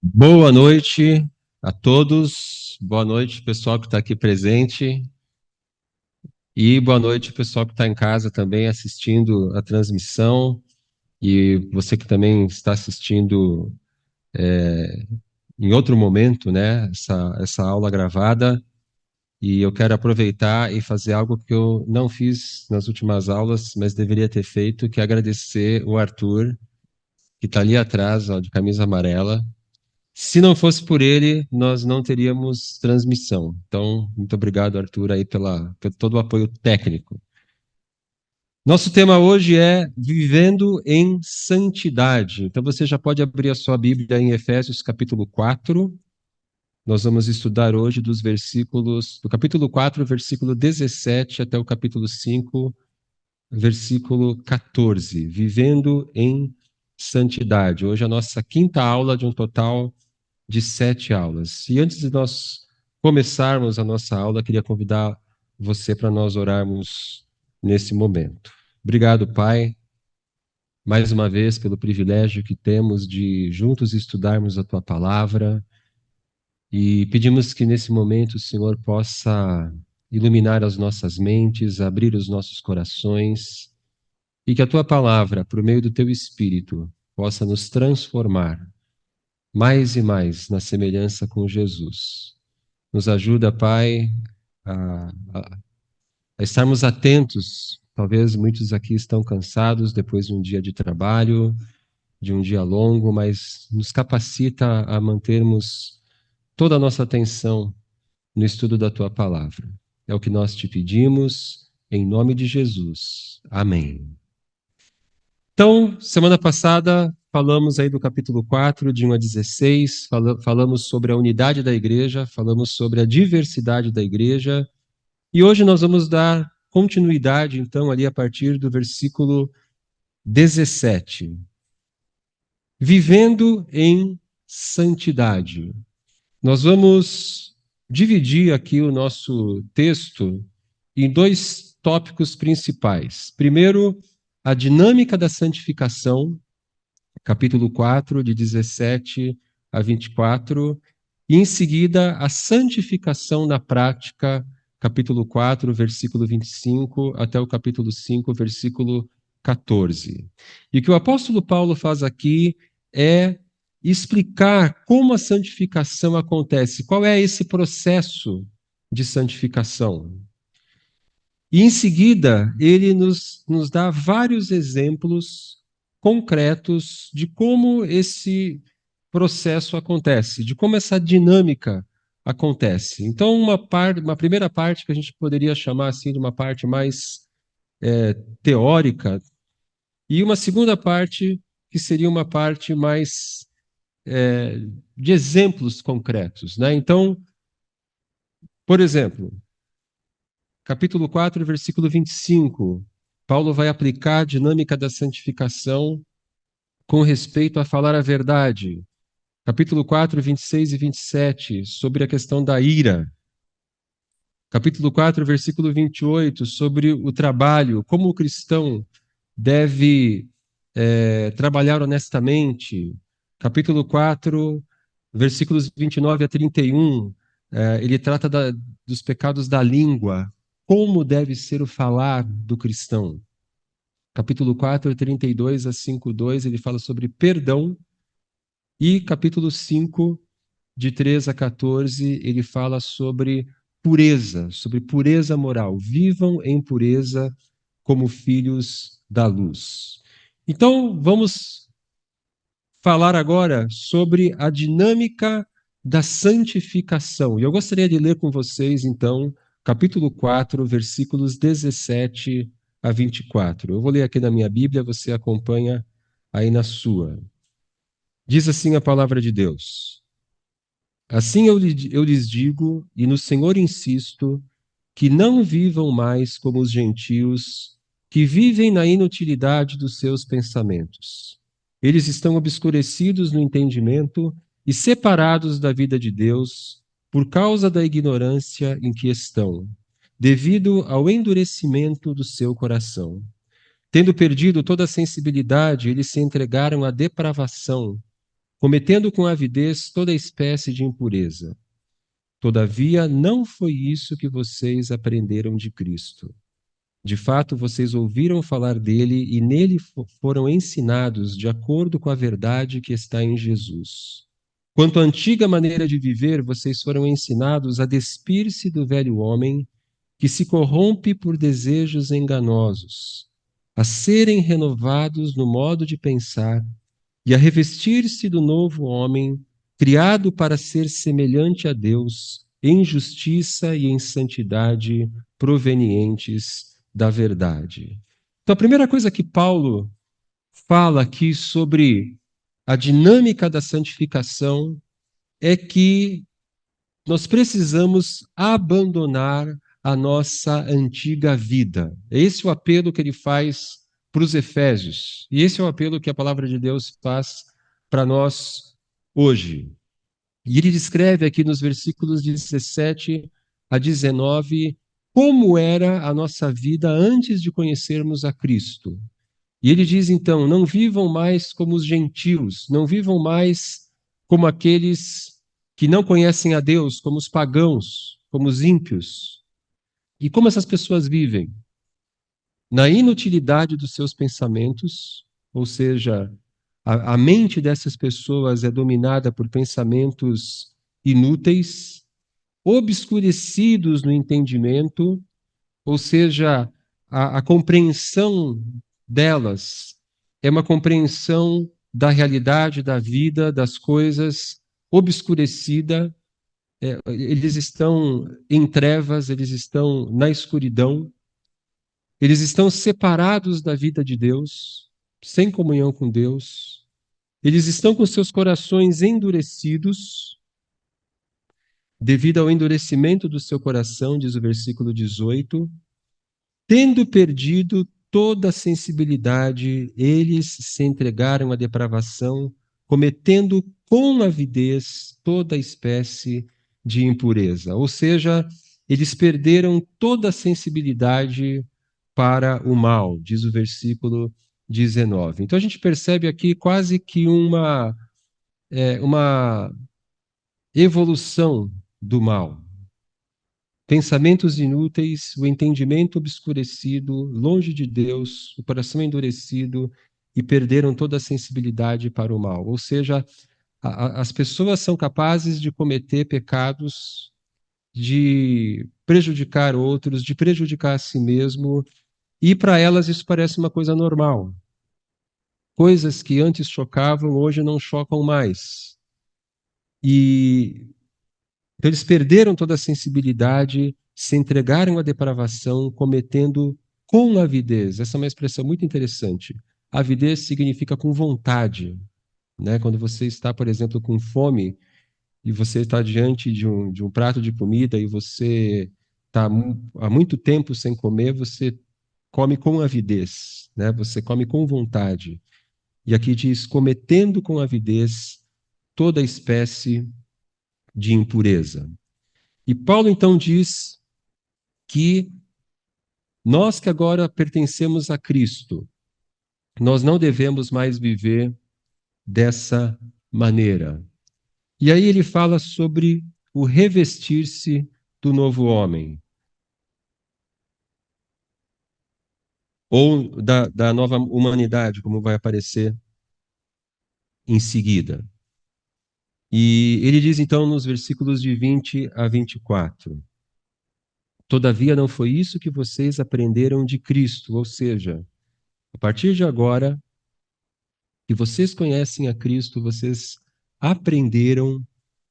Boa noite a todos, boa noite pessoal que está aqui presente e boa noite pessoal que está em casa também assistindo a transmissão e você que também está assistindo em outro momento, né, essa aula gravada. E eu quero aproveitar e fazer algo que eu não fiz nas últimas aulas, mas deveria ter feito, que é agradecer o Arthur, que está ali atrás, ó, de camisa amarela. Se não fosse por ele, nós não teríamos transmissão. Então, muito obrigado, Arthur, aí pelo todo o apoio técnico. Nosso tema hoje é Vivendo em Santidade. Então, você já pode abrir a sua Bíblia em Efésios capítulo 4. Nós vamos estudar hoje do capítulo 4, versículo 17, até o capítulo 5, versículo 14. Vivendo em Santidade. Hoje é a nossa quinta aula de um total de 7 aulas. E antes de nós começarmos a nossa aula, queria convidar você para nós orarmos nesse momento. Obrigado, Pai, mais uma vez pelo privilégio que temos de juntos estudarmos a Tua palavra e pedimos que nesse momento o Senhor possa iluminar as nossas mentes, abrir os nossos corações e que a Tua palavra, por meio do Teu Espírito, possa nos transformar mais e mais na semelhança com Jesus. Nos ajuda, Pai, a estarmos atentos. Talvez muitos aqui estão cansados depois de um dia de trabalho, de um dia longo, mas nos capacita a mantermos toda a nossa atenção no estudo da Tua palavra. É o que nós te pedimos, em nome de Jesus. Amém. Então, semana passada falamos aí do capítulo 4, de 1 a 16, falamos sobre a unidade da igreja, falamos sobre a diversidade da igreja, e hoje nós vamos dar continuidade, então, ali a partir do versículo 17. Vivendo em santidade. Nós vamos dividir aqui o nosso texto em dois tópicos principais. Primeiro, a dinâmica da santificação, capítulo 4, de 17 a 24, e em seguida a santificação na prática, capítulo 4, versículo 25, até o capítulo 5, versículo 14. E o que o apóstolo Paulo faz aqui é explicar como a santificação acontece, qual é esse processo de santificação. E em seguida, ele nos dá vários exemplos concretos de como esse processo acontece, de como essa dinâmica acontece. Então, uma primeira parte que a gente poderia chamar assim de uma parte mais teórica, e uma segunda parte que seria uma parte mais é, de exemplos concretos, né? Então, por exemplo, capítulo 4, versículo 25, Paulo vai aplicar a dinâmica da santificação com respeito a falar a verdade. Capítulo 4, 26 e 27, sobre a questão da ira. Capítulo 4, versículo 28, sobre o trabalho, como o cristão deve trabalhar honestamente. Capítulo 4, versículos 29 a 31, ele trata dos pecados da língua, como deve ser o falar do cristão. Capítulo 4, 32 a 5:2, ele fala sobre perdão. E capítulo 5, de 3 a 14, ele fala sobre pureza moral. Vivam em pureza como filhos da luz. Então, vamos falar agora sobre a dinâmica da santificação. E eu gostaria de ler com vocês, então, capítulo 4, versículos 17 a 24. Eu vou ler aqui na minha Bíblia, você acompanha aí na sua. Diz assim a palavra de Deus: Assim eu lhes digo, e no Senhor insisto, que não vivam mais como os gentios, que vivem na inutilidade dos seus pensamentos. Eles estão obscurecidos no entendimento e separados da vida de Deus por causa da ignorância em que estão, devido ao endurecimento do seu coração. Tendo perdido toda a sensibilidade, eles se entregaram à depravação cometendo com avidez toda espécie de impureza. Todavia, não foi isso que vocês aprenderam de Cristo. De fato, vocês ouviram falar dele e nele foram ensinados de acordo com a verdade que está em Jesus. Quanto à antiga maneira de viver, vocês foram ensinados a despir-se do velho homem que se corrompe por desejos enganosos, a serem renovados no modo de pensar e a revestir-se do novo homem, criado para ser semelhante a Deus, em justiça e em santidade provenientes da verdade. Então, a primeira coisa que Paulo fala aqui sobre a dinâmica da santificação é que nós precisamos abandonar a nossa antiga vida. Esse é o apelo que ele faz para os Efésios. E esse é o apelo que a palavra de Deus faz para nós hoje. E ele descreve aqui nos versículos 17 a 19 como era a nossa vida antes de conhecermos a Cristo. E ele diz então: não vivam mais como os gentios, não vivam mais como aqueles que não conhecem a Deus, como os pagãos, como os ímpios. E como essas pessoas vivem? Na inutilidade dos seus pensamentos, ou seja, a mente dessas pessoas é dominada por pensamentos inúteis, obscurecidos no entendimento, ou seja, a compreensão delas é uma compreensão da realidade, da vida, das coisas obscurecida. Eles estão em trevas, eles estão na escuridão, eles estão separados da vida de Deus, sem comunhão com Deus. Eles estão com seus corações endurecidos, devido ao endurecimento do seu coração, diz o versículo 18. Tendo perdido toda a sensibilidade, eles se entregaram à depravação, cometendo com avidez toda espécie de impureza. Ou seja, eles perderam toda a sensibilidade para o mal, diz o versículo 19. Então a gente percebe aqui quase que uma evolução do mal. Pensamentos inúteis, o entendimento obscurecido, longe de Deus, o coração endurecido e perderam toda a sensibilidade para o mal. Ou seja, as pessoas são capazes de cometer pecados, de prejudicar outros, de prejudicar a si mesmo, e para elas isso parece uma coisa normal. Coisas que antes chocavam, hoje não chocam mais. E então eles perderam toda a sensibilidade, se entregaram à depravação, cometendo com avidez. Essa é uma expressão muito interessante. Avidez significa com vontade, né? Quando você está, por exemplo, com fome e você está diante de um prato de comida e você está há muito tempo sem comer, você come com avidez, né? Você come com vontade. E aqui diz, cometendo com avidez toda espécie de impureza. E Paulo então diz que nós que agora pertencemos a Cristo, nós não devemos mais viver dessa maneira. E aí ele fala sobre o revestir-se do novo homem, ou da nova humanidade, como vai aparecer em seguida. E ele diz então nos versículos de 20 a 24: Todavia não foi isso que vocês aprenderam de Cristo, ou seja, a partir de agora, que vocês conhecem a Cristo, vocês aprenderam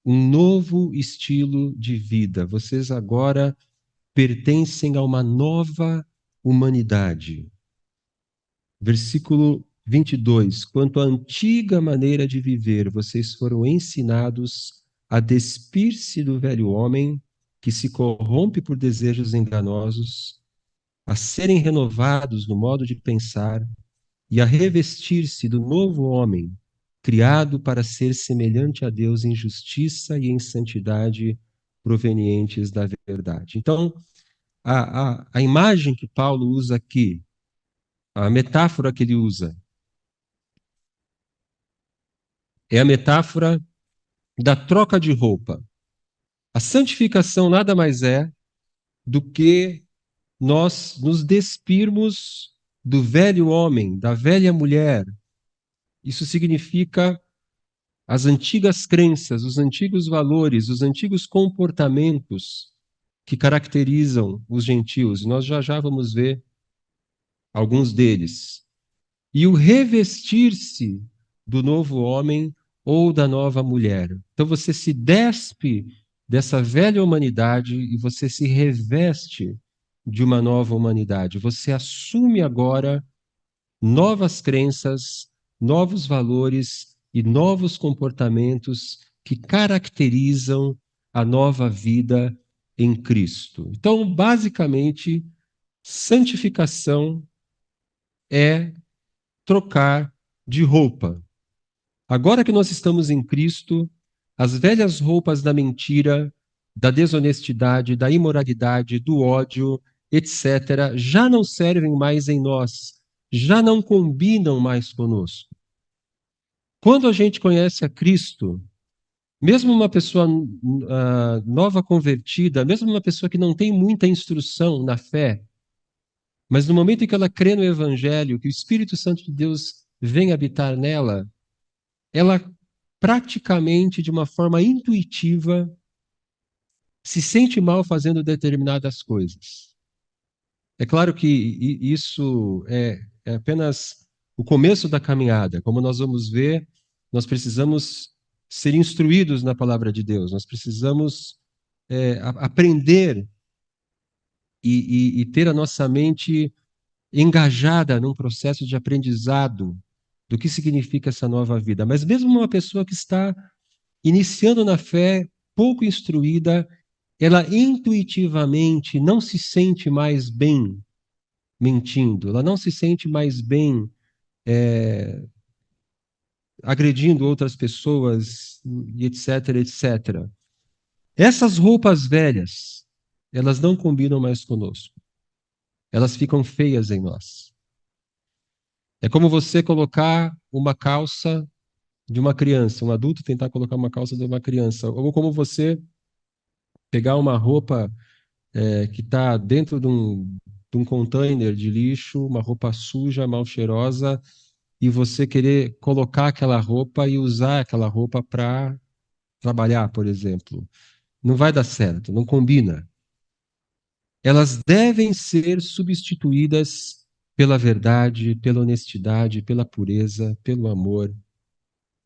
um novo estilo de vida. Vocês agora pertencem a uma nova humanidade. Versículo 22. Quanto à antiga maneira de viver, vocês foram ensinados a despir-se do velho homem que se corrompe por desejos enganosos, a serem renovados no modo de pensar e a revestir-se do novo homem, criado para ser semelhante a Deus em justiça e em santidade provenientes da verdade. Então, a imagem que Paulo usa aqui, a metáfora que ele usa, É a metáfora da troca de roupa. A santificação nada mais é do que nós nos despirmos do velho homem, da velha mulher. Isso significa as antigas crenças, os antigos valores, os antigos comportamentos que caracterizam os gentios. Nós já vamos ver alguns deles. E o revestir-se do novo homem ou da nova mulher. Então você se despe dessa velha humanidade e você se reveste de uma nova humanidade. Você assume agora novas crenças, novos valores e novos comportamentos que caracterizam a nova vida em Cristo. Então, basicamente, santificação é trocar de roupa. Agora que nós estamos em Cristo, as velhas roupas da mentira, da desonestidade, da imoralidade, do ódio, etc., já não servem mais em nós, já não combinam mais conosco. Quando a gente conhece a Cristo, mesmo uma pessoa nova convertida, mesmo uma pessoa que não tem muita instrução na fé, mas no momento em que ela crê no Evangelho, que o Espírito Santo de Deus vem habitar nela, ela praticamente de uma forma intuitiva se sente mal fazendo determinadas coisas. É claro que isso é apenas o começo da caminhada. Como nós vamos ver, nós precisamos ser instruídos na palavra de Deus, nós precisamos aprender e ter a nossa mente engajada num processo de aprendizado do que significa essa nova vida. Mas mesmo uma pessoa que está iniciando na fé, pouco instruída, ela intuitivamente não se sente mais bem mentindo, ela não se sente mais bem agredindo outras pessoas, e etc, etc. Essas roupas velhas, elas não combinam mais conosco. Elas ficam feias em nós. É como você colocar uma calça de uma criança, um adulto tentar colocar uma calça de uma criança, ou como você pegar uma roupa que está dentro de um container de lixo, uma roupa suja, mal cheirosa, e você querer colocar aquela roupa e usar aquela roupa para trabalhar, por exemplo. Não vai dar certo, não combina. Elas devem ser substituídas pela verdade, pela honestidade, pela pureza, pelo amor,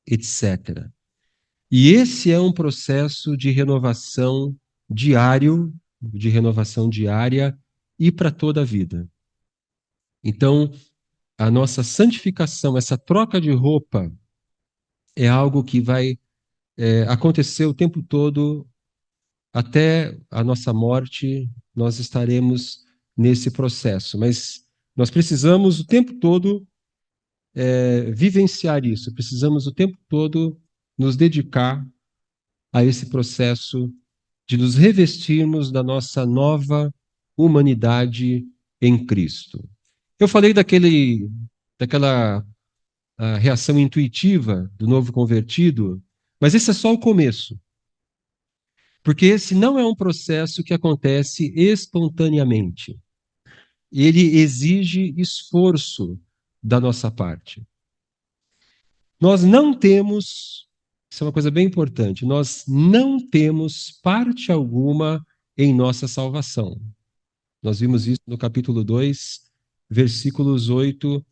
etc. E esse é um processo de renovação diária e para toda a vida. Então, a nossa santificação, essa troca de roupa, é algo que vai acontecer o tempo todo, até a nossa morte, nós estaremos nesse processo. Mas nós precisamos o tempo todo vivenciar isso, precisamos o tempo todo nos dedicar a esse processo de nos revestirmos da nossa nova humanidade em Cristo. Eu falei daquela reação intuitiva do novo convertido, mas esse é só o começo. Porque esse não é um processo que acontece espontaneamente. Ele exige esforço da nossa parte. Nós não temos, isso é uma coisa bem importante, nós não temos parte alguma em nossa salvação. Nós vimos isso no capítulo 2, versículos 8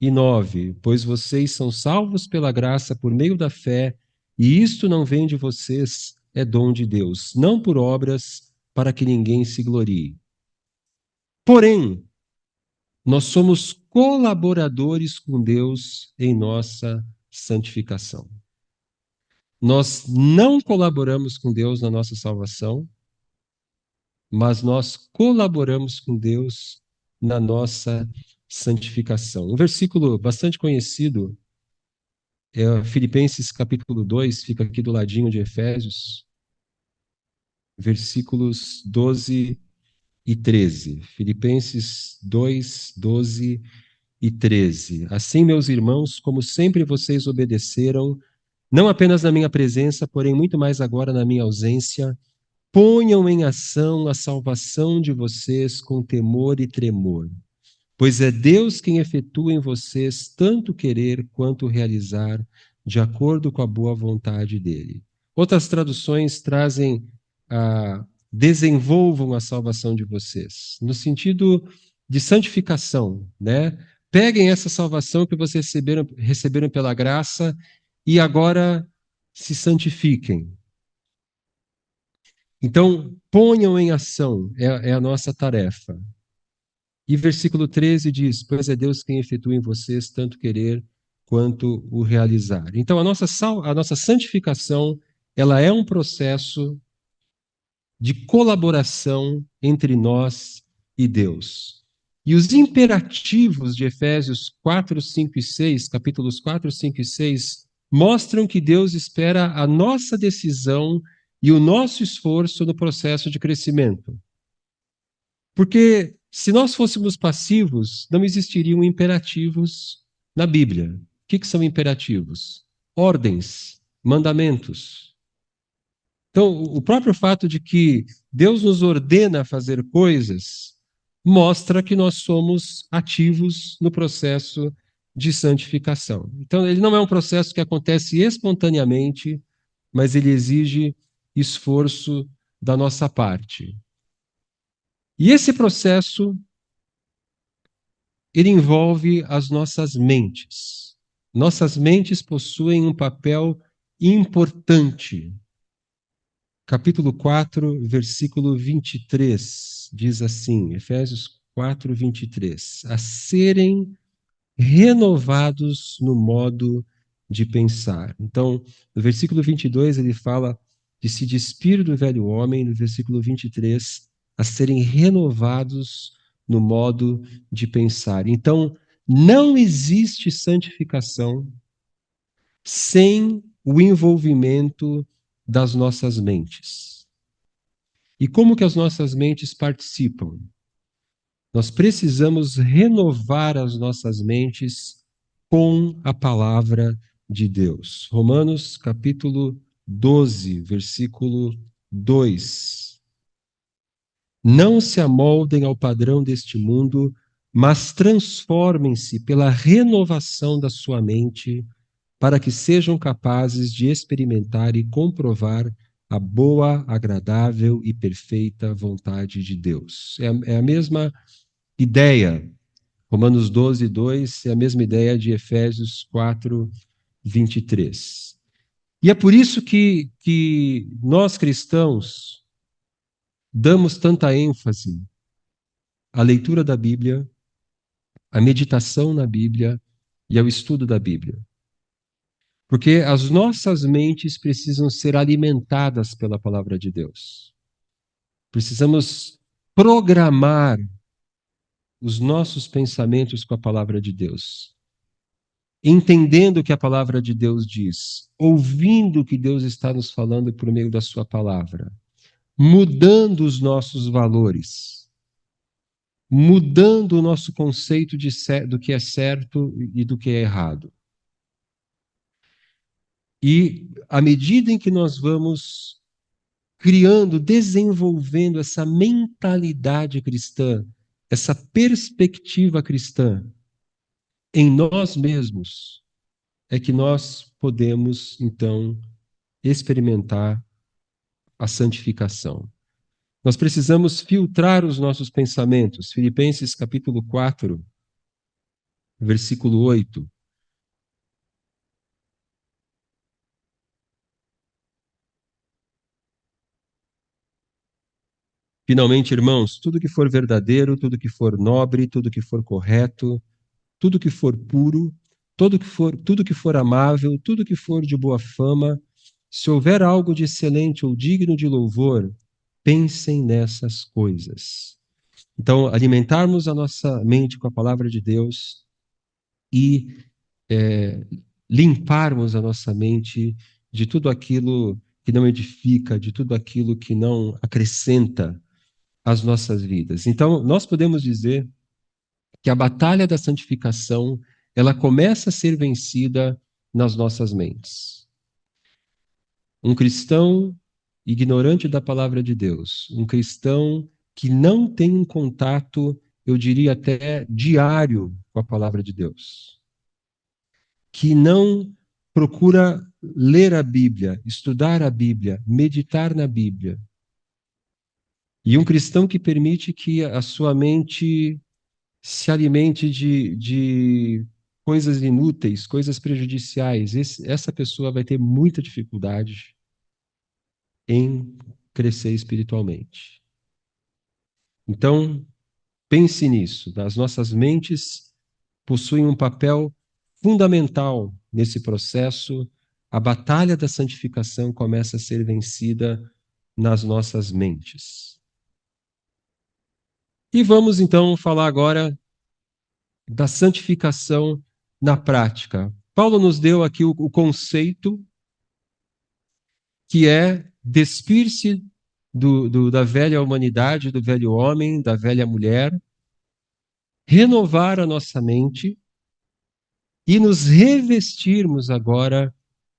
e 9. Pois vocês são salvos pela graça por meio da fé, e isto não vem de vocês, é dom de Deus, não por obras, para que ninguém se glorie. Porém, nós somos colaboradores com Deus em nossa santificação. Nós não colaboramos com Deus na nossa salvação, mas nós colaboramos com Deus na nossa santificação. Um versículo bastante conhecido é Filipenses capítulo 2, fica aqui do ladinho de Efésios, versículos 12 e 13. Filipenses 2, 12 e 13. Assim, meus irmãos, como sempre vocês obedeceram, não apenas na minha presença, porém muito mais agora na minha ausência, ponham em ação a salvação de vocês com temor e tremor, pois é Deus quem efetua em vocês tanto querer quanto realizar, de acordo com a boa vontade dele. Outras traduções trazem desenvolvam a salvação de vocês, no sentido de santificação, né? Peguem essa salvação que vocês receberam pela graça e agora se santifiquem. Então, ponham em ação, é a nossa tarefa. E versículo 13 diz: Pois é Deus quem efetua em vocês tanto querer quanto o realizar. Então, a nossa santificação, ela é um processo de colaboração entre nós e Deus. E os imperativos de Efésios 4, 5 e 6, capítulos 4, 5 e 6, mostram que Deus espera a nossa decisão e o nosso esforço no processo de crescimento. Porque se nós fôssemos passivos, não existiriam imperativos na Bíblia. O que são imperativos? Ordens, mandamentos. Então, o próprio fato de que Deus nos ordena fazer coisas mostra que nós somos ativos no processo de santificação. Então, ele não é um processo que acontece espontaneamente, mas ele exige esforço da nossa parte. E esse processo, ele envolve as nossas mentes. Nossas mentes possuem um papel importante. Capítulo 4, versículo 23, diz assim, Efésios 4, 23, a serem renovados no modo de pensar. Então, no versículo 22, ele fala de se despir do velho homem, no versículo 23, a serem renovados no modo de pensar. Então, não existe santificação sem o envolvimento das nossas mentes. E como que as nossas mentes participam? Nós precisamos renovar as nossas mentes com a palavra de Deus. Romanos capítulo 12, versículo 2. Não se amoldem ao padrão deste mundo, mas transformem-se pela renovação da sua mente, para que sejam capazes de experimentar e comprovar a boa, agradável e perfeita vontade de Deus. É a mesma ideia. Romanos 12, 2 é a mesma ideia de Efésios 4, 23. E é por isso que nós cristãos damos tanta ênfase à leitura da Bíblia, à meditação na Bíblia e ao estudo da Bíblia. Porque as nossas mentes precisam ser alimentadas pela palavra de Deus. Precisamos programar os nossos pensamentos com a palavra de Deus. Entendendo o que a palavra de Deus diz, ouvindo o que Deus está nos falando por meio da sua palavra, mudando os nossos valores, mudando o nosso conceito do que é certo e do que é errado. E à medida em que nós vamos criando, desenvolvendo essa mentalidade cristã, essa perspectiva cristã em nós mesmos, é que nós podemos, então, experimentar a santificação. Nós precisamos filtrar os nossos pensamentos. Filipenses capítulo 4, versículo 8. Finalmente, irmãos, tudo que for verdadeiro, tudo que for nobre, tudo que for correto, tudo que for puro, tudo que for amável, tudo que for de boa fama, se houver algo de excelente ou digno de louvor, pensem nessas coisas. Então, alimentarmos a nossa mente com a palavra de Deus e limparmos a nossa mente de tudo aquilo que não edifica, de tudo aquilo que não acrescenta às nossas vidas. Então, nós podemos dizer que a batalha da santificação, ela começa a ser vencida nas nossas mentes. Um cristão ignorante da palavra de Deus, um cristão que não tem um contato, eu diria até diário, com a palavra de Deus, que não procura ler a Bíblia, estudar a Bíblia, meditar na Bíblia. E um cristão que permite que a sua mente se alimente de coisas inúteis, coisas prejudiciais. Essa pessoa vai ter muita dificuldade em crescer espiritualmente. Então, pense nisso. As nossas mentes possuem um papel fundamental nesse processo. A batalha da santificação começa a ser vencida nas nossas mentes. E vamos então falar agora da santificação na prática. Paulo nos deu aqui o conceito que é despir-se da velha humanidade, do velho homem, da velha mulher, renovar a nossa mente e nos revestirmos agora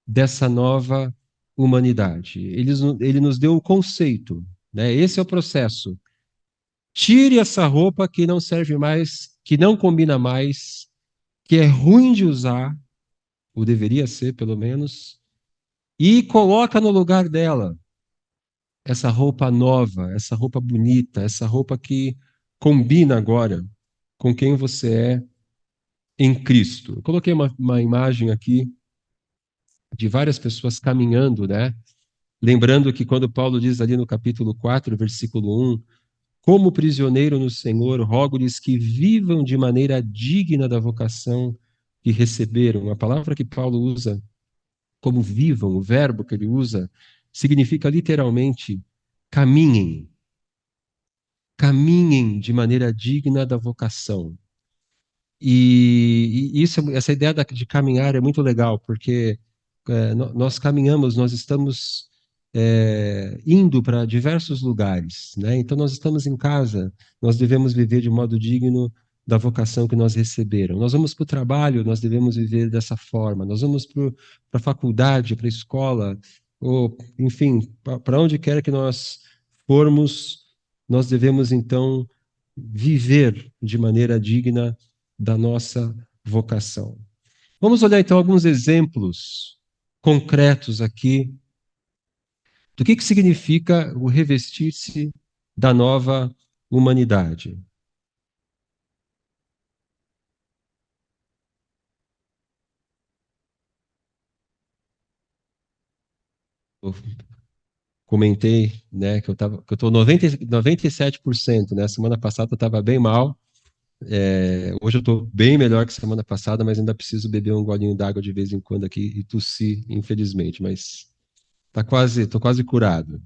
dessa nova humanidade. Ele nos deu o conceito, né? Esse é o processo. Tire essa roupa que não serve mais, que não combina mais, que é ruim de usar, ou deveria ser pelo menos, e coloca no lugar dela essa roupa nova, essa roupa bonita, essa roupa que combina agora com quem você é em Cristo. Eu coloquei uma imagem aqui de várias pessoas caminhando, né? Lembrando que quando Paulo diz ali no capítulo 4, versículo 1, como prisioneiro no Senhor, rogo-lhes que vivam de maneira digna da vocação que receberam. A palavra que Paulo usa como vivam, o verbo que ele usa, significa literalmente caminhem. Caminhem de maneira digna da vocação. Essa ideia de caminhar é muito legal, porque nós caminhamos, nós estamos indo para diversos lugares, né? Então, nós estamos em casa, nós devemos viver de modo digno da vocação que nós receberam. Nós vamos para o trabalho, nós devemos viver dessa forma. Nós vamos para a faculdade, para a escola, ou, enfim, para onde quer que nós formos, nós devemos, então, viver de maneira digna da nossa vocação. Vamos olhar então alguns exemplos concretos aqui do que significa o revestir-se da nova humanidade. Eu comentei, né, que eu estou 97%, né? Semana passada eu estava bem mal. Hoje eu estou bem melhor que semana passada, mas ainda preciso beber um golinho d'água de vez em quando aqui e tossir, infelizmente. Mas estou quase curado.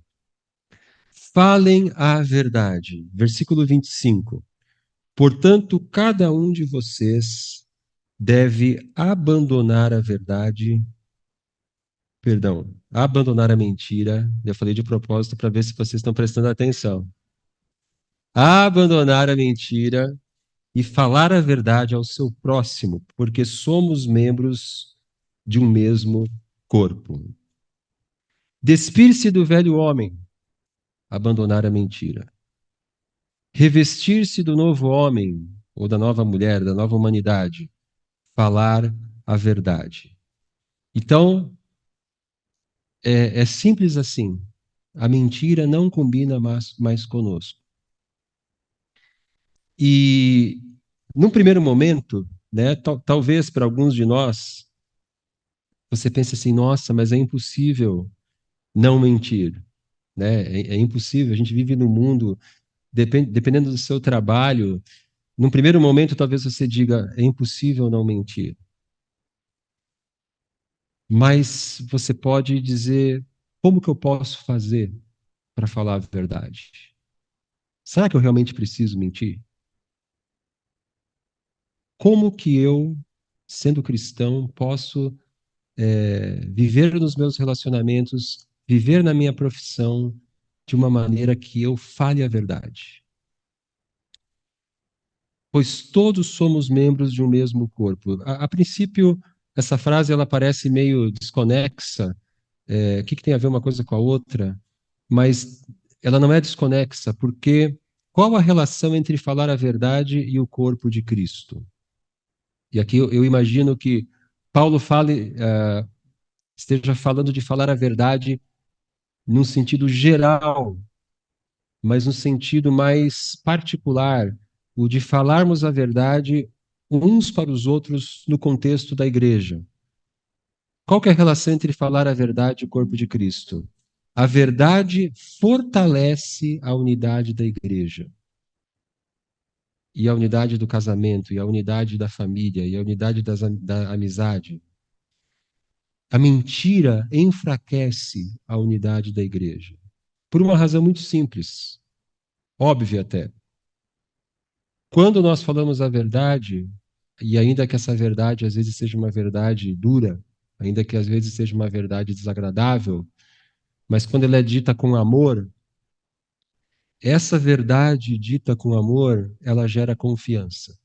Falem a verdade. Versículo 25. Portanto, cada um de vocês deve abandonar a verdade, perdão, abandonar a mentira. Eu falei de propósito para ver se vocês estão prestando atenção. Abandonar a mentira e falar a verdade ao seu próximo, porque somos membros de um mesmo corpo. Despir-se do velho homem, abandonar a mentira. Revestir-se do novo homem, ou da nova mulher, da nova humanidade, falar a verdade. Então, é simples assim. A mentira não combina mais conosco. E, num primeiro momento, né, talvez para alguns de nós, você pense assim: nossa, mas é impossível não mentir. Né? É impossível. A gente vive num mundo, dependendo do seu trabalho, num primeiro momento, talvez você diga: é impossível não mentir. Mas você pode dizer: como que eu posso fazer para falar a verdade? Será que eu realmente preciso mentir? Como que eu, sendo cristão, posso viver nos meus relacionamentos, viver na minha profissão de uma maneira que eu fale a verdade? Pois todos somos membros de um mesmo corpo. A princípio, essa frase ela parece meio desconexa, o que tem a ver uma coisa com a outra, mas ela não é desconexa, porque qual a relação entre falar a verdade e o corpo de Cristo? E aqui eu imagino que Paulo esteja falando de falar a verdade num sentido geral, mas no sentido mais particular, o de falarmos a verdade uns para os outros no contexto da igreja. Qual que é a relação entre falar a verdade e o corpo de Cristo? A verdade fortalece a unidade da igreja, e a unidade do casamento, e a unidade da família, e a unidade da amizade. A mentira enfraquece a unidade da igreja. Por uma razão muito simples, óbvia até. Quando nós falamos a verdade, e ainda que essa verdade às vezes seja uma verdade dura, ainda que às vezes seja uma verdade desagradável, mas quando ela é dita com amor, essa verdade dita com amor, ela gera confiança.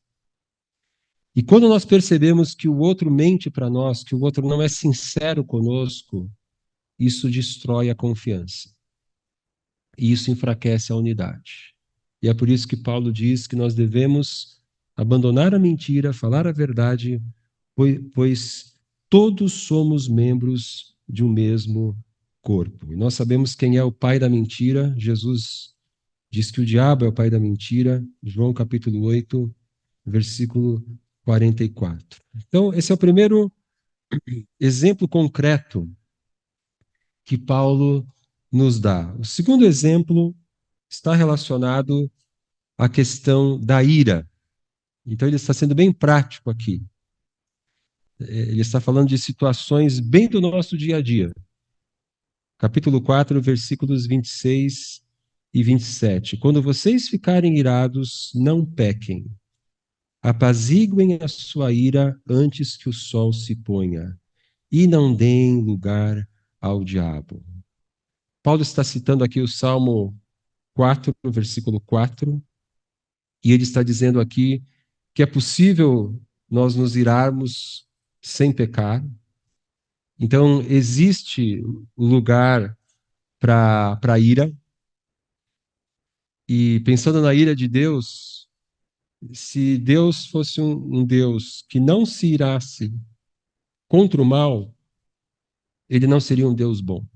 E quando nós percebemos que o outro mente para nós, que o outro não é sincero conosco, isso destrói a confiança. E isso enfraquece a unidade. E é por isso que Paulo diz que nós devemos abandonar a mentira, falar a verdade, pois todos somos membros de um mesmo corpo. E nós sabemos quem é o pai da mentira. Jesus diz que o diabo é o pai da mentira. João capítulo 8, versículo 44. Então, esse é o primeiro exemplo concreto que Paulo nos dá. O segundo exemplo está relacionado à questão da ira. Então, ele está sendo bem prático aqui. Ele está falando de situações bem do nosso dia a dia. Capítulo 4, versículos 26 e 27. Quando vocês ficarem irados, não pequem. Apaziguem a sua ira antes que o sol se ponha, e não deem lugar ao diabo. Paulo está citando aqui o Salmo 4, versículo 4, e ele está dizendo aqui que é possível nós nos irarmos sem pecar. Então, existe lugar para ira, e pensando na ira de Deus, se Deus fosse um Deus que não se irasse contra o mal, ele não seria um Deus bom.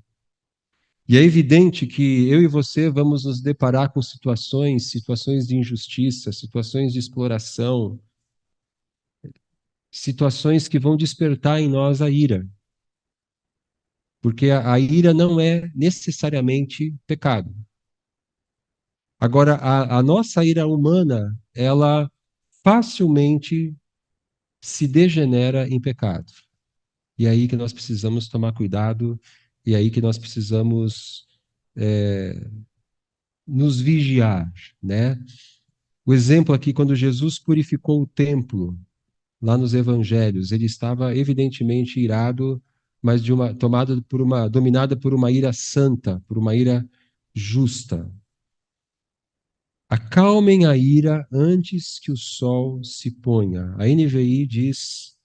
E é evidente que eu e você vamos nos deparar com situações de injustiça, situações de exploração, situações que vão despertar em nós a ira. Porque a ira não é necessariamente pecado. Agora, a nossa ira humana, ela facilmente se degenera em pecado. E é aí que nós precisamos tomar cuidado, e é aí que nós precisamos nos vigiar, né? O exemplo aqui, quando Jesus purificou o templo, lá nos evangelhos, ele estava evidentemente irado, mas dominada por uma ira santa, por uma ira justa. Acalmem a ira antes que o sol se ponha. A NVI diz: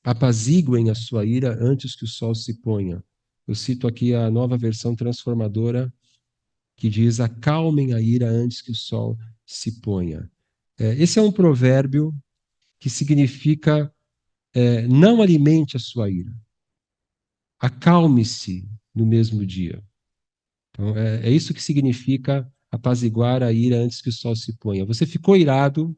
apaziguem a sua ira antes que o sol se ponha. Eu cito aqui a nova versão transformadora, que diz: acalmem a ira antes que o sol se ponha. Esse é um provérbio que significa não alimente a sua ira, acalme-se no mesmo dia. Então, é isso que significa apaziguar a ira antes que o sol se ponha. Você ficou irado,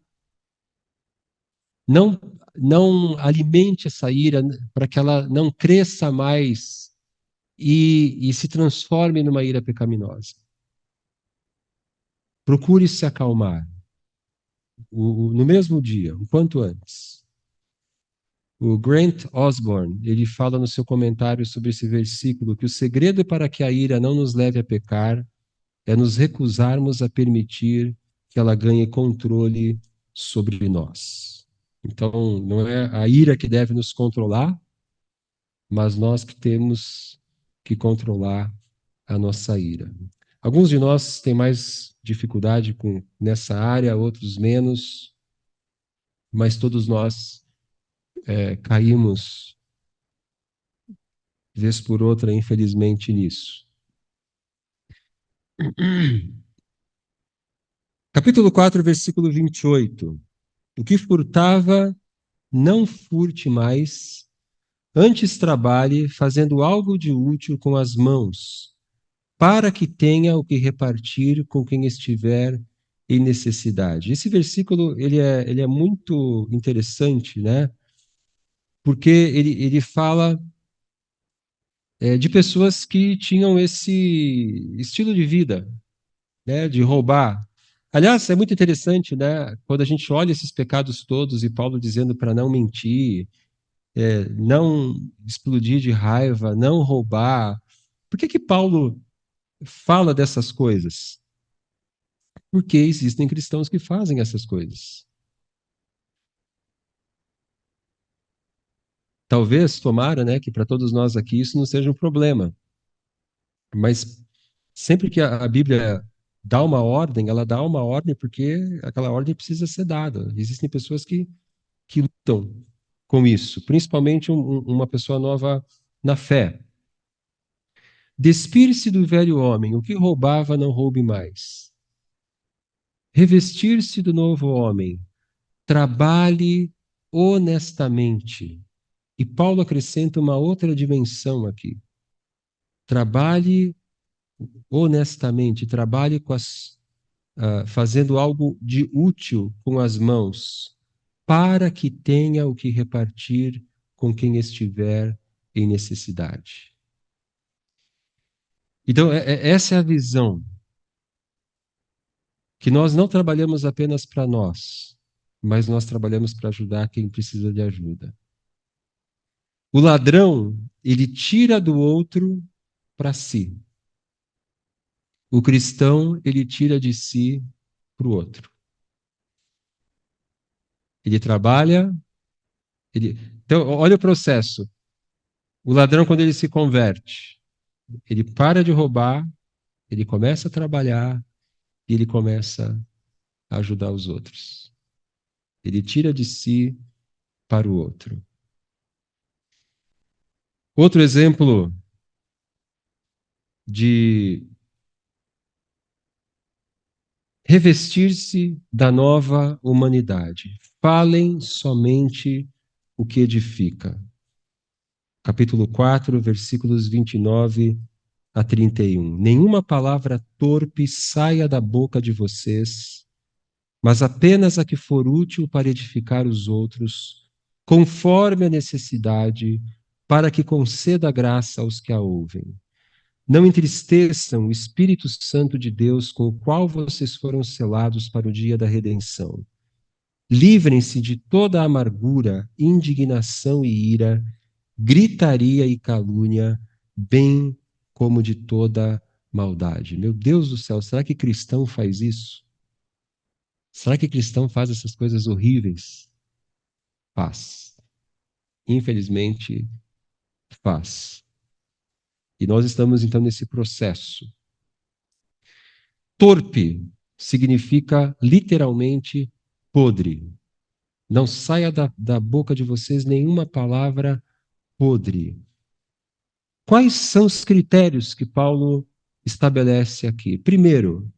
não, não alimente essa ira para que ela não cresça mais e se transforme numa ira pecaminosa. Procure se acalmar no mesmo dia, o quanto antes. O Grant Osborne, ele fala no seu comentário sobre esse versículo que o segredo para que a ira não nos leve a pecar é nos recusarmos a permitir que ela ganhe controle sobre nós. Então, não é a ira que deve nos controlar, mas nós que temos que controlar a nossa ira. Alguns de nós têm mais dificuldade nessa área, outros menos, mas todos nós caímos vez por outra, infelizmente, nisso. Capítulo 4, versículo 28. O que furtava, não furte mais, antes trabalhe, fazendo algo de útil com as mãos, para que tenha o que repartir com quem estiver em necessidade. Esse versículo ele é muito interessante, né? Porque ele fala de pessoas que tinham esse estilo de vida, né? De roubar. Aliás, é muito interessante, né? Quando a gente olha esses pecados todos e Paulo dizendo para não mentir, não explodir de raiva, não roubar. Por que que Paulo fala dessas coisas? Porque existem cristãos que fazem essas coisas. Talvez, tomara, né, que para todos nós aqui isso não seja um problema, mas sempre que a Bíblia dá uma ordem, ela dá uma ordem porque aquela ordem precisa ser dada. Existem pessoas que lutam com isso, principalmente uma pessoa nova na fé. Despir-se do velho homem, o que roubava não roube mais. Revestir-se do novo homem, trabalhe honestamente. E Paulo acrescenta uma outra dimensão aqui. Trabalhe honestamente, trabalhe fazendo algo de útil com as mãos, para que tenha o que repartir com quem estiver em necessidade. Então, essa é a visão, que nós não trabalhamos apenas para nós, mas nós trabalhamos para ajudar quem precisa de ajuda. O ladrão, ele tira do outro para si. O cristão, ele tira de si para o outro. Ele trabalha, ele... Então, olha o processo. O ladrão, quando ele se converte, ele para de roubar, ele começa a trabalhar e ele começa a ajudar os outros. Ele tira de si para o outro. Outro exemplo de revestir-se da nova humanidade. Falem somente o que edifica. Capítulo 4, versículos 29 a 31. Nenhuma palavra torpe saia da boca de vocês, mas apenas a que for útil para edificar os outros, conforme a necessidade, para que conceda graça aos que a ouvem. Não entristeçam o Espírito Santo de Deus, com o qual vocês foram selados para o dia da redenção. Livrem-se de toda amargura, indignação e ira, gritaria e calúnia, bem como de toda maldade. Meu Deus do céu, será que cristão faz isso? Será que cristão faz essas coisas horríveis? Faz. Infelizmente, faz. E nós estamos então nesse processo. Torpe significa literalmente podre. Não saia da boca de vocês nenhuma palavra podre. Quais são os critérios que Paulo estabelece aqui? Primeiro,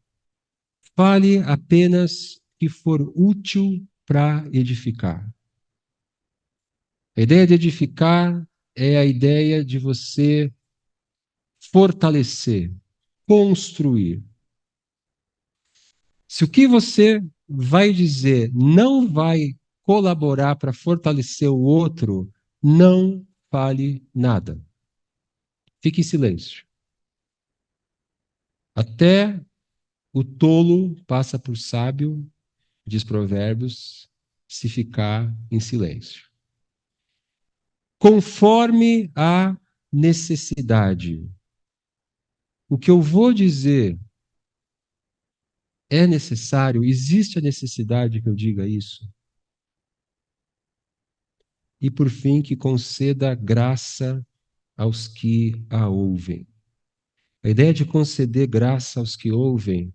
fale apenas que for útil para edificar. A ideia de edificar é a ideia de você fortalecer, construir. Se o que você vai dizer não vai colaborar para fortalecer o outro, não fale nada. Fique em silêncio. Até o tolo passa por sábio, diz Provérbios, se ficar em silêncio. Conforme a necessidade. O que eu vou dizer é necessário? Existe a necessidade que eu diga isso? E por fim, que conceda graça aos que a ouvem. A ideia de conceder graça aos que ouvem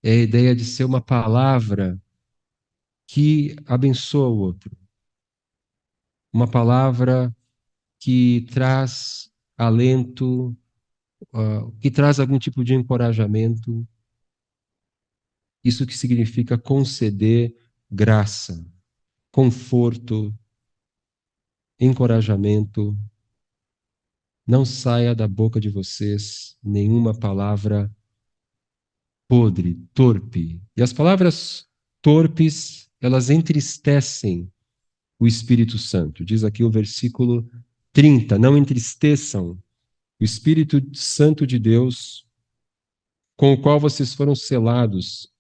é a ideia de ser uma palavra que abençoa o outro. Uma palavra que traz alento, que traz algum tipo de encorajamento. Isso que significa conceder graça, conforto, encorajamento. Não saia da boca de vocês nenhuma palavra podre, torpe. E as palavras torpes, elas entristecem o Espírito Santo. Diz aqui o versículo 30, não entristeçam o Espírito Santo de Deus, com o qual vocês foram selados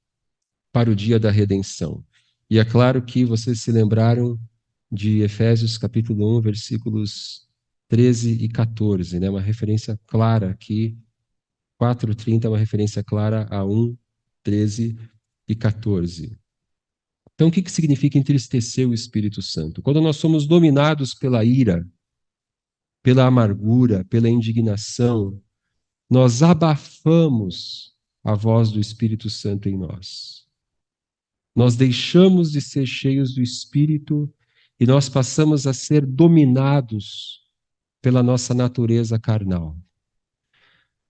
para o dia da redenção. E é claro que vocês se lembraram de Efésios capítulo 1, versículos 13 e 14, né? Uma referência clara aqui. 4:30 é uma referência clara a 1, 13 e 14. Então, o que significa entristecer o Espírito Santo? Quando nós somos dominados pela ira, pela amargura, pela indignação, nós abafamos a voz do Espírito Santo em nós. Nós deixamos de ser cheios do Espírito e nós passamos a ser dominados pela nossa natureza carnal.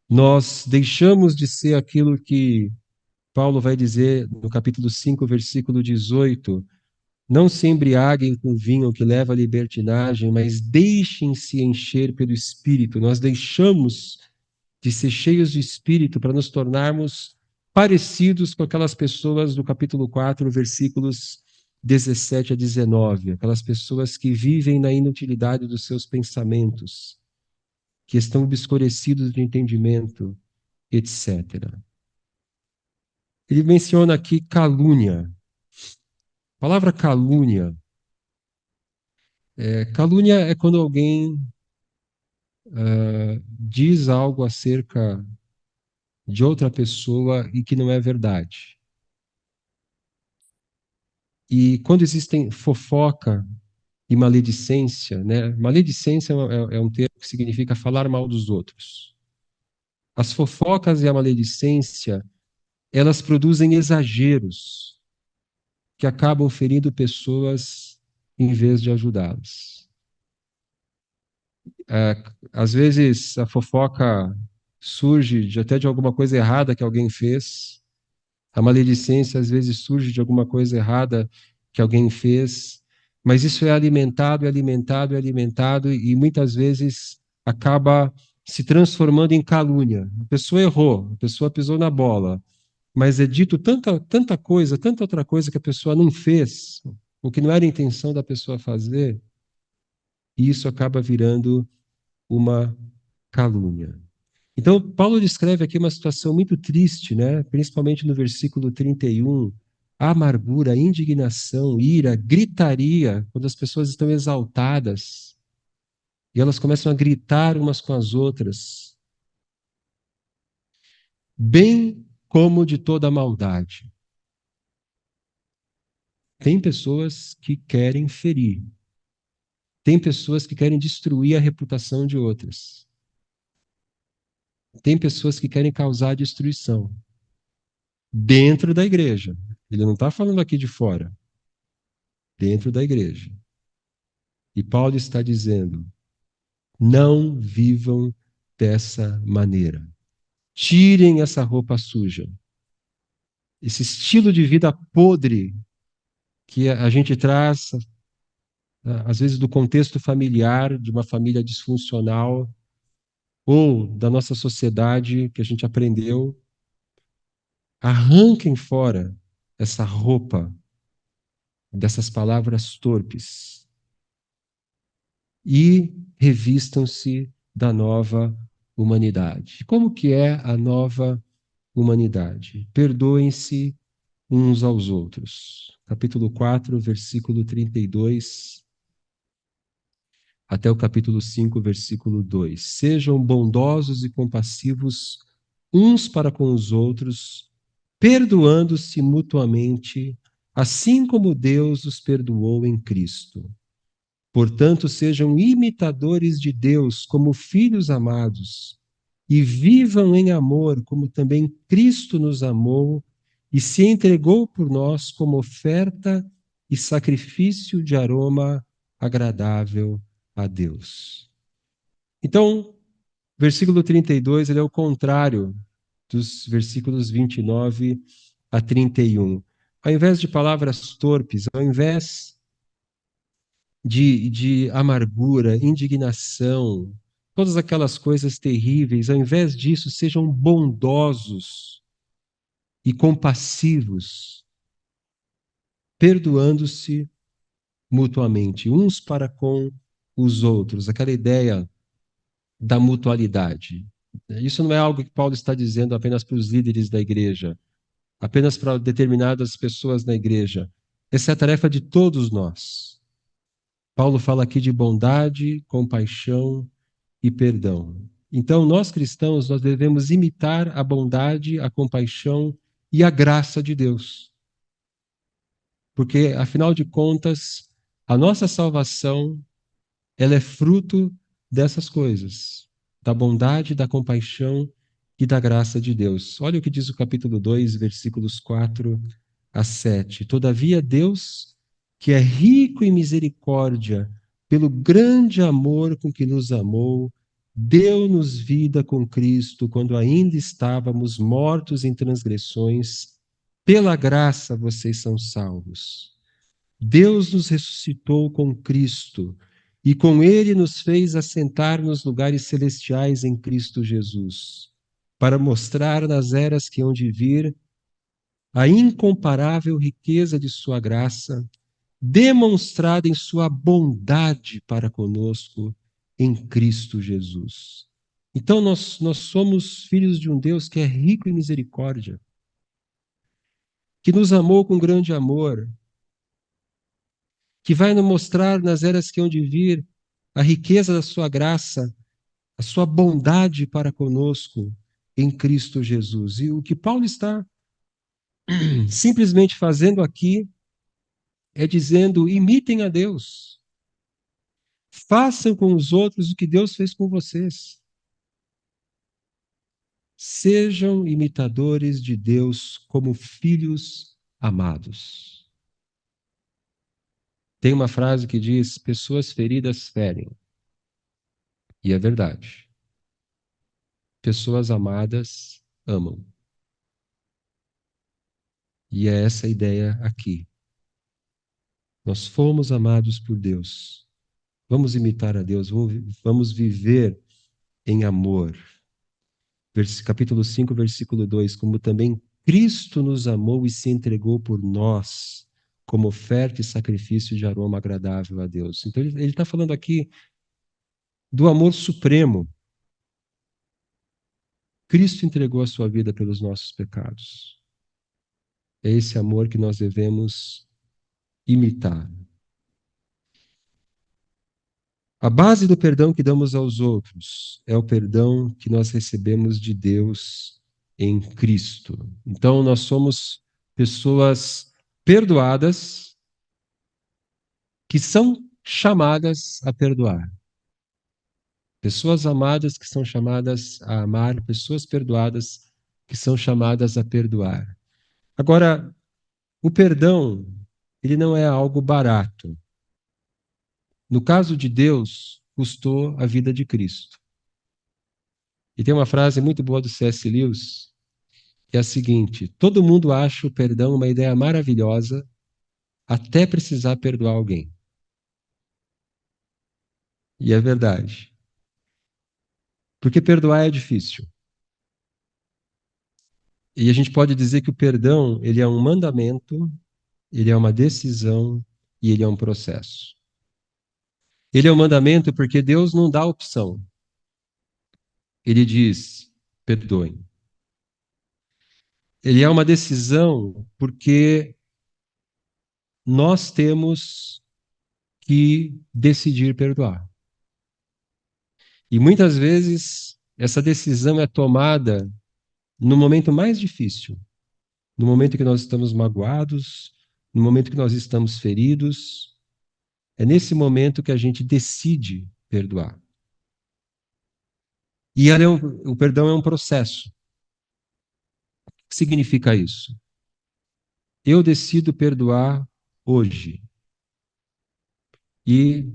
Nós deixamos de ser aquilo que Paulo vai dizer no capítulo 5, versículo 18: não se embriaguem com vinho que leva à libertinagem, mas deixem-se encher pelo Espírito. Nós deixamos de ser cheios de Espírito para nos tornarmos parecidos com aquelas pessoas do capítulo 4, versículos 17 a 19, aquelas pessoas que vivem na inutilidade dos seus pensamentos, que estão obscurecidos de entendimento, etc. Ele menciona aqui calúnia. A palavra calúnia. Calúnia é quando alguém diz algo acerca de outra pessoa e que não é verdade. E quando existem fofoca e maledicência, né? Maledicência é um termo que significa falar mal dos outros. As fofocas e a maledicência, elas produzem exageros que acabam ferindo pessoas em vez de ajudá-las. Às vezes a fofoca surge até de alguma coisa errada que alguém fez. A maledicência às vezes surge de alguma coisa errada que alguém fez, mas isso é alimentado, é alimentado, é alimentado e muitas vezes acaba se transformando em calúnia. A pessoa errou, a pessoa pisou na bola, mas é dito tanta coisa, tanta outra coisa que a pessoa não fez, o que não era a intenção da pessoa fazer, e isso acaba virando uma calúnia. Então, Paulo descreve aqui uma situação muito triste, né? Principalmente no versículo 31, amargura, indignação, ira, gritaria, quando as pessoas estão exaltadas e elas começam a gritar umas com as outras, bem como de toda maldade. Tem pessoas que querem ferir, tem pessoas que querem destruir a reputação de outras, tem pessoas que querem causar destruição dentro da igreja. Ele não está falando aqui de fora. Dentro da igreja. E Paulo está dizendo: não vivam dessa maneira. Tirem essa roupa suja. Esse estilo de vida podre que a gente traz, às vezes, do contexto familiar, de uma família disfuncional, ou da nossa sociedade que a gente aprendeu. Arranquem fora essa roupa dessas palavras torpes e revistam-se da nova humanidade. Como que é a nova humanidade? Perdoem-se uns aos outros. Capítulo 4, versículo 32, até o capítulo 5, versículo 2. Sejam bondosos e compassivos uns para com os outros, perdoando-se mutuamente, assim como Deus os perdoou em Cristo. Portanto, sejam imitadores de Deus como filhos amados e vivam em amor, como também Cristo nos amou e se entregou por nós como oferta e sacrifício de aroma agradável a Deus. Então, versículo 32, ele é o contrário dos versículos 29 a 31. Ao invés de palavras torpes, ao invés de amargura, indignação, todas aquelas coisas terríveis, ao invés disso, sejam bondosos e compassivos, perdoando-se mutuamente, uns para com os outros. Aquela ideia da mutualidade. Isso não é algo que Paulo está dizendo apenas para os líderes da igreja, apenas para determinadas pessoas na igreja. Essa é a tarefa de todos nós. Paulo fala aqui de bondade, compaixão e perdão. Então, nós cristãos, nós devemos imitar a bondade, a compaixão e a graça de Deus. Porque, afinal de contas, a nossa salvação, ela é fruto dessas coisas, da bondade, da compaixão e da graça de Deus. Olha o que diz o capítulo 2, versículos 4 a 7. Todavia, Deus, que é rico em misericórdia, pelo grande amor com que nos amou, deu-nos vida com Cristo quando ainda estávamos mortos em transgressões. Pela graça vocês são salvos. Deus nos ressuscitou com Cristo e com Ele nos fez assentar nos lugares celestiais em Cristo Jesus, para mostrar nas eras que hão de vir a incomparável riqueza de Sua graça, demonstrada em Sua bondade para conosco em Cristo Jesus. Então, nós somos filhos de um Deus que é rico em misericórdia, que nos amou com grande amor, que vai nos mostrar nas eras que hão de vir a riqueza da Sua graça, a Sua bondade para conosco em Cristo Jesus. E o que Paulo está simplesmente fazendo aqui é dizendo: imitem a Deus. Façam com os outros o que Deus fez com vocês. Sejam imitadores de Deus como filhos amados. Tem uma frase que diz: pessoas feridas ferem. E é verdade. Pessoas amadas amam. E é essa a ideia aqui. Nós fomos amados por Deus. Vamos imitar a Deus, vamos viver em amor. Capítulo 5, versículo 2: como também Cristo nos amou e se entregou por nós, como oferta e sacrifício de aroma agradável a Deus. Então, ele está falando aqui do amor supremo. Cristo entregou a sua vida pelos nossos pecados. É esse amor que nós devemos imitar. A base do perdão que damos aos outros é o perdão que nós recebemos de Deus em Cristo. Então, nós somos pessoas perdoadas que são chamadas a perdoar. Pessoas amadas que são chamadas a amar, pessoas perdoadas que são chamadas a perdoar. Agora, o perdão, ele não é algo barato. No caso de Deus, custou a vida de Cristo. E tem uma frase muito boa do C.S. Lewis, que é a seguinte: todo mundo acha o perdão uma ideia maravilhosa até precisar perdoar alguém. E é verdade. Porque perdoar é difícil. E a gente pode dizer que o perdão, ele é um mandamento, ele é uma decisão e ele é um processo. Ele é um mandamento porque Deus não dá opção. Ele diz: perdoem. Ele é uma decisão porque nós temos que decidir perdoar. E muitas vezes essa decisão é tomada no momento mais difícil, no momento que nós estamos magoados, no momento que nós estamos feridos. É nesse momento que a gente decide perdoar. E o perdão é um processo. O que significa isso? Eu decido perdoar hoje. E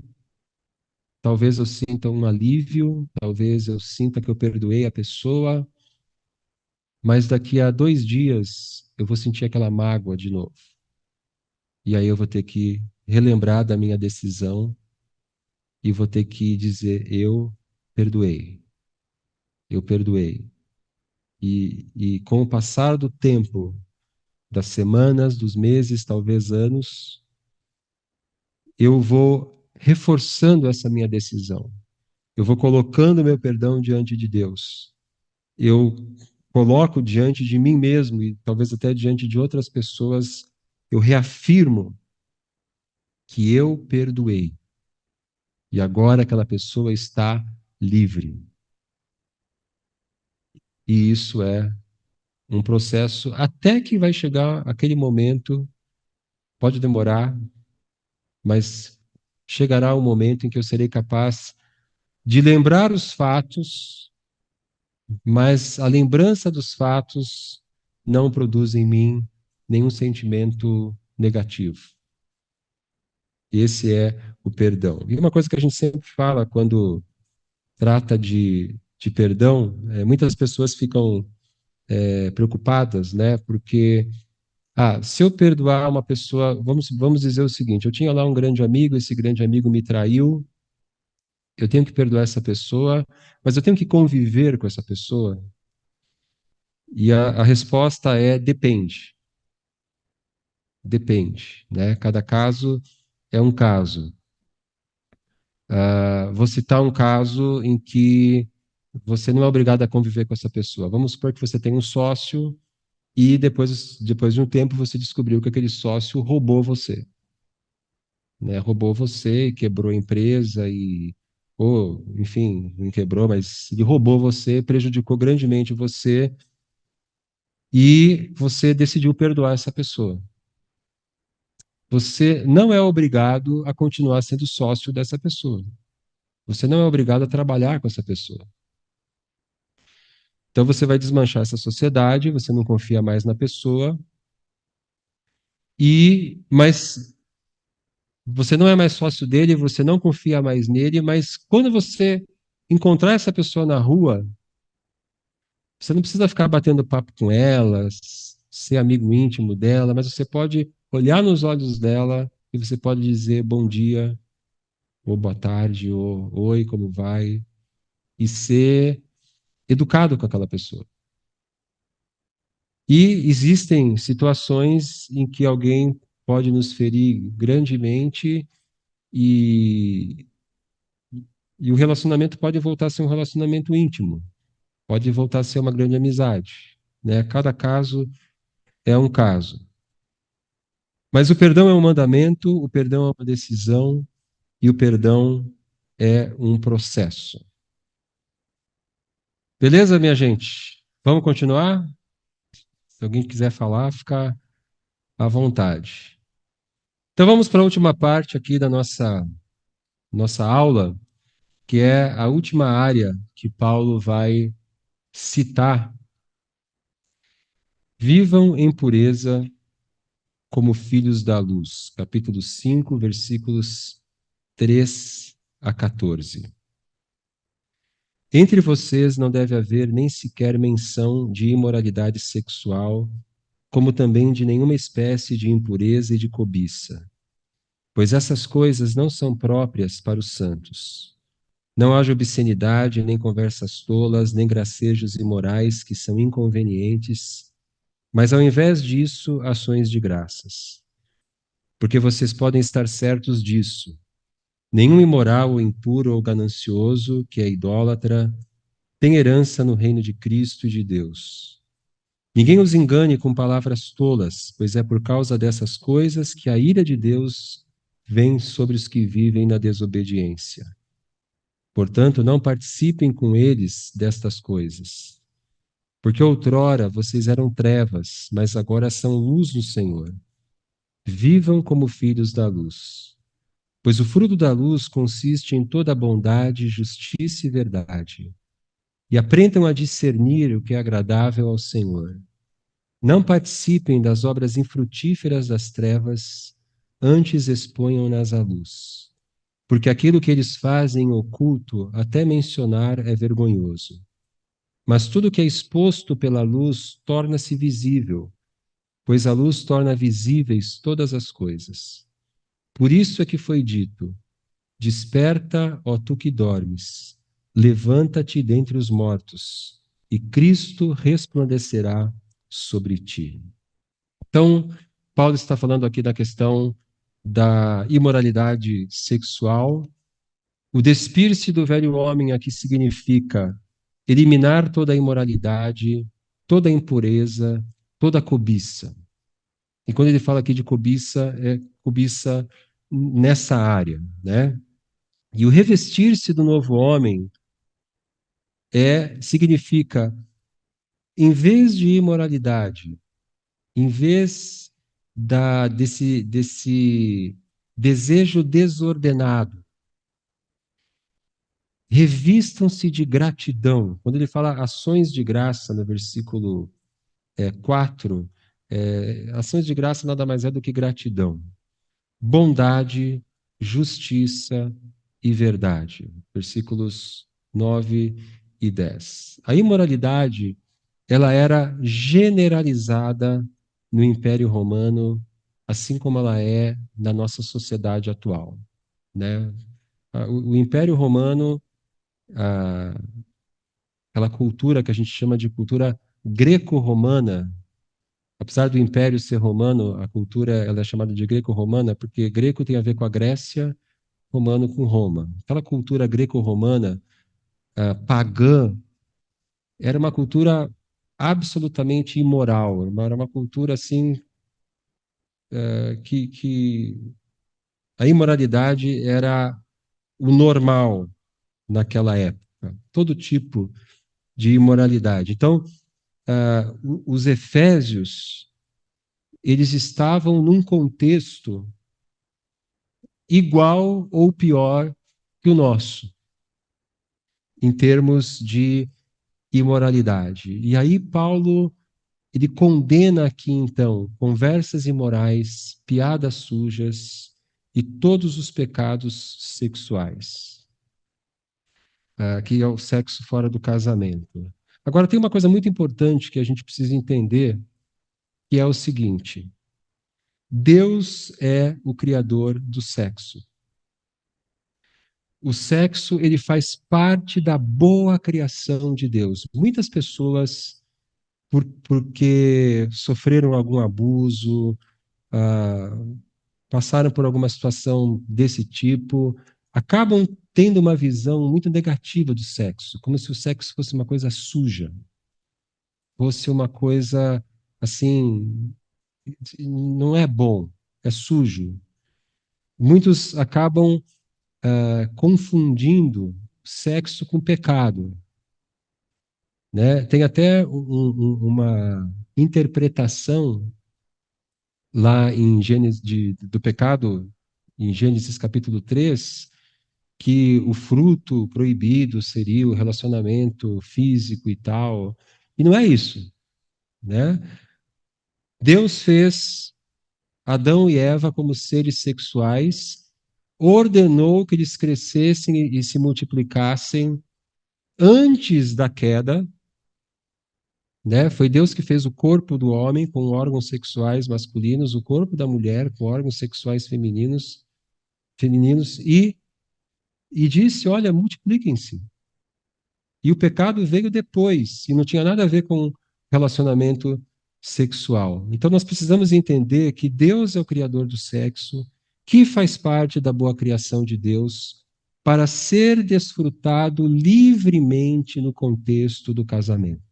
talvez eu sinta um alívio, talvez eu sinta que eu perdoei a pessoa, mas daqui a 2 dias eu vou sentir aquela mágoa de novo. E aí eu vou ter que relembrar da minha decisão e vou ter que dizer: perdoei, eu perdoei. E com o passar do tempo, das semanas, dos meses, talvez anos, eu vou reforçando essa minha decisão. Eu vou colocando meu perdão diante de Deus. Eu coloco diante de mim mesmo e talvez até diante de outras pessoas, eu reafirmo que eu perdoei. E agora aquela pessoa está livre. E isso é um processo até que vai chegar aquele momento, pode demorar, mas chegará o momento em que eu serei capaz de lembrar os fatos, mas a lembrança dos fatos não produz em mim nenhum sentimento negativo. Esse é o perdão. E uma coisa que a gente sempre fala quando trata de perdão, muitas pessoas ficam preocupadas, né? Porque, se eu perdoar uma pessoa, vamos dizer o seguinte: eu tinha lá um grande amigo, esse grande amigo me traiu, eu tenho que perdoar essa pessoa, mas eu tenho que conviver com essa pessoa? E a resposta é: depende. Depende, né? Cada caso é um caso. Vou citar um caso em que você não é obrigado a conviver com essa pessoa. Vamos supor que você tem um sócio e depois de um tempo você descobriu que aquele sócio roubou você, né? Roubou você, quebrou a empresa ou, enfim, não quebrou, mas ele roubou você, prejudicou grandemente você e você decidiu perdoar essa pessoa. Você não é obrigado a continuar sendo sócio dessa pessoa. Você não é obrigado a trabalhar com essa pessoa. Então você vai desmanchar essa sociedade, você não confia mais na pessoa, mas você não é mais sócio dele, você não confia mais nele, mas quando você encontrar essa pessoa na rua, você não precisa ficar batendo papo com ela, ser amigo íntimo dela, mas você pode olhar nos olhos dela e você pode dizer bom dia, ou boa tarde, ou oi, como vai, e ser educado com aquela pessoa. E existem situações em que alguém pode nos ferir grandemente e, e o relacionamento pode voltar a ser um relacionamento íntimo, pode voltar a ser uma grande amizade, né? Cada caso é um caso. Mas o perdão é um mandamento, o perdão é uma decisão e o perdão é um processo. Beleza, minha gente? Vamos continuar? Se alguém quiser falar, fica à vontade. Então vamos para a última parte aqui da nossa aula, que é a última área que Paulo vai citar. Vivam em pureza como filhos da luz. Capítulo 5, versículos 3 a 14. Entre vocês não deve haver nem sequer menção de imoralidade sexual, como também de nenhuma espécie de impureza e de cobiça, pois essas coisas não são próprias para os santos. Não haja obscenidade, nem conversas tolas, nem gracejos imorais que são inconvenientes, mas ao invés disso, ações de graças. Porque vocês podem estar certos disso. Nenhum imoral ou impuro ou ganancioso, que é idólatra, tem herança no reino de Cristo e de Deus. Ninguém os engane com palavras tolas, pois é por causa dessas coisas que a ira de Deus vem sobre os que vivem na desobediência. Portanto, não participem com eles destas coisas. Porque outrora vocês eram trevas, mas agora são luz no Senhor. Vivam como filhos da luz. Pois o fruto da luz consiste em toda bondade, justiça e verdade. E aprendam a discernir o que é agradável ao Senhor. Não participem das obras infrutíferas das trevas, antes exponham-nas à luz. porque aquilo que eles fazem em oculto, até mencionar é vergonhoso. Mas tudo que é exposto pela luz torna-se visível, pois a luz torna visíveis todas as coisas. Por isso é que foi dito: desperta, ó tu que dormes, levanta-te dentre os mortos, e Cristo resplandecerá sobre ti. Então, Paulo está falando aqui da questão da imoralidade sexual. O despir-se do velho homem aqui significa eliminar toda a imoralidade, toda a impureza, toda a cobiça. E quando ele fala aqui de cobiça, é cobiça nessa área, né? E o revestir-se do novo homem significa, em vez de imoralidade, em vez desse desejo desordenado, revistam-se de gratidão. Quando ele fala ações de graça, no versículo 4, ações de graça nada mais é do que gratidão. Bondade, justiça e verdade. Versículos 9 e 10. A imoralidade, ela era generalizada no Império Romano, assim como ela é na nossa sociedade atual, né? O Império Romano, a, aquela cultura que a gente chama de cultura greco-romana, apesar do Império ser romano, a cultura ela é chamada de greco-romana porque greco tem a ver com a Grécia, romano com Roma. Aquela cultura greco-romana, pagã, era uma cultura absolutamente imoral, era uma cultura assim que a imoralidade era o normal naquela época, todo tipo de imoralidade. Então, os efésios, eles estavam num contexto igual ou pior que o nosso, em termos de imoralidade. E aí Paulo, ele condena aqui então conversas imorais, piadas sujas e todos os pecados sexuais, que é o sexo fora do casamento. Agora tem uma coisa muito importante que a gente precisa entender, que é o seguinte: Deus é o criador do sexo. O sexo, ele faz parte da boa criação de Deus. Muitas pessoas, porque sofreram algum abuso, ah, passaram por alguma situação desse tipo, acabam tendo uma visão muito negativa do sexo, como se o sexo fosse uma coisa suja, fosse uma coisa assim, não é bom, é sujo. Muitos acabam confundindo sexo com pecado, né? Tem até uma interpretação lá em Gênesis do pecado, em Gênesis capítulo 3, que o fruto proibido seria o relacionamento físico e tal. E não é isso, né? Deus fez Adão e Eva como seres sexuais, ordenou que eles crescessem e se multiplicassem antes da queda, né? Foi Deus que fez o corpo do homem com órgãos sexuais masculinos, o corpo da mulher com órgãos sexuais femininos e disse: olha, multipliquem-se. E o pecado veio depois, e não tinha nada a ver com relacionamento sexual. Então nós precisamos entender que Deus é o criador do sexo, que faz parte da boa criação de Deus, para ser desfrutado livremente no contexto do casamento.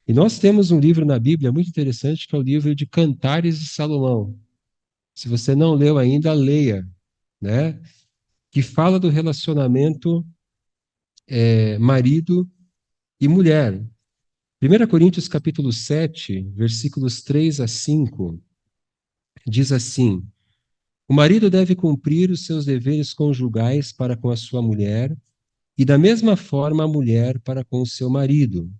E nós temos um livro na Bíblia muito interessante, que é o livro de Cantares de Salomão. Se você não leu ainda, leia, né? Que fala do relacionamento marido e mulher. 1 Coríntios capítulo 7, versículos 3 a 5, diz assim: o marido deve cumprir os seus deveres conjugais para com a sua mulher, e da mesma forma a mulher para com o seu marido.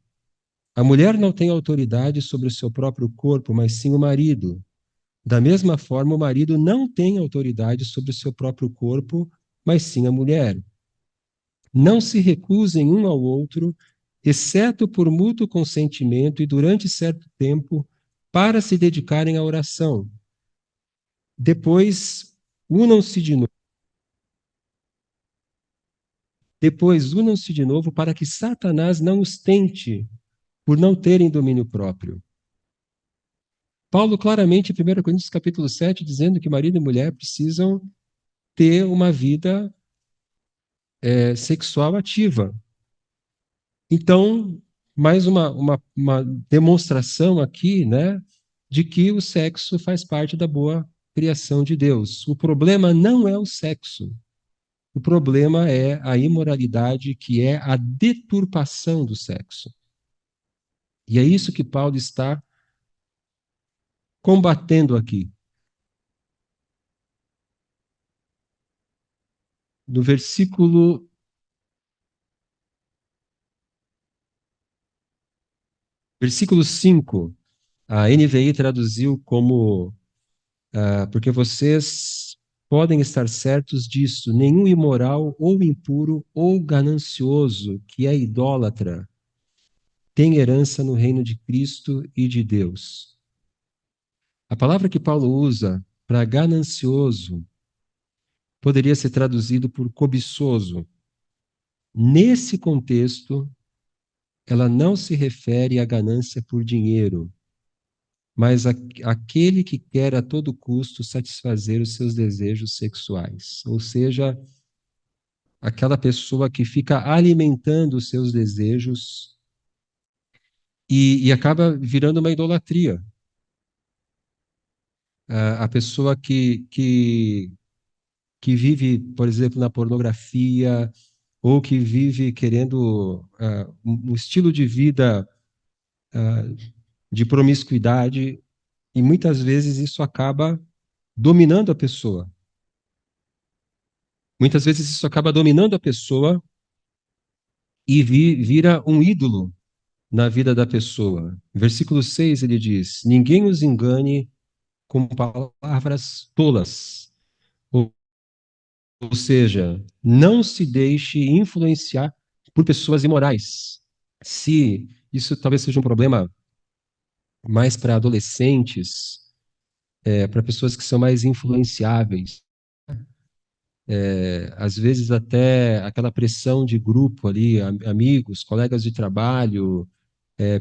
A mulher não tem autoridade sobre o seu próprio corpo, mas sim o marido. Da mesma forma, o marido não tem autoridade sobre o seu próprio corpo, mas sim a mulher. Não se recusem um ao outro, exceto por mútuo consentimento e durante certo tempo, para se dedicarem à oração. Depois, unam-se de novo. Depois, unam-se de novo para que Satanás não os tente por não terem domínio próprio. Paulo claramente, em 1 Coríntios capítulo 7, dizendo que marido e mulher precisam ter uma vida sexual ativa. Então, mais uma demonstração aqui, né, de que o sexo faz parte da boa criação de Deus. O problema não é o sexo. O problema é a imoralidade, que é a deturpação do sexo. E é isso que Paulo está combatendo aqui. No versículo 5, a NVI traduziu como porque vocês podem estar certos disso, nenhum imoral ou impuro ou ganancioso que é idólatra tem herança no reino de Cristo e de Deus. A palavra que Paulo usa para ganancioso poderia ser traduzido por cobiçoso. Nesse contexto, ela não se refere à ganância por dinheiro, mas aquele que quer a todo custo satisfazer os seus desejos sexuais. Ou seja, aquela pessoa que fica alimentando os seus desejos e acaba virando uma idolatria. A pessoa que vive, por exemplo, na pornografia, ou que vive querendo um estilo de vida de promiscuidade, e muitas vezes isso acaba dominando a pessoa. Muitas vezes isso acaba dominando a pessoa e vira um ídolo na vida da pessoa. Versículo 6 ele diz: Ninguém os engane com palavras tolas. Ou seja, não se deixe influenciar por pessoas imorais. Se isso talvez seja um problema mais para adolescentes, para pessoas que são mais influenciáveis, às vezes até aquela pressão de grupo ali, amigos, colegas de trabalho,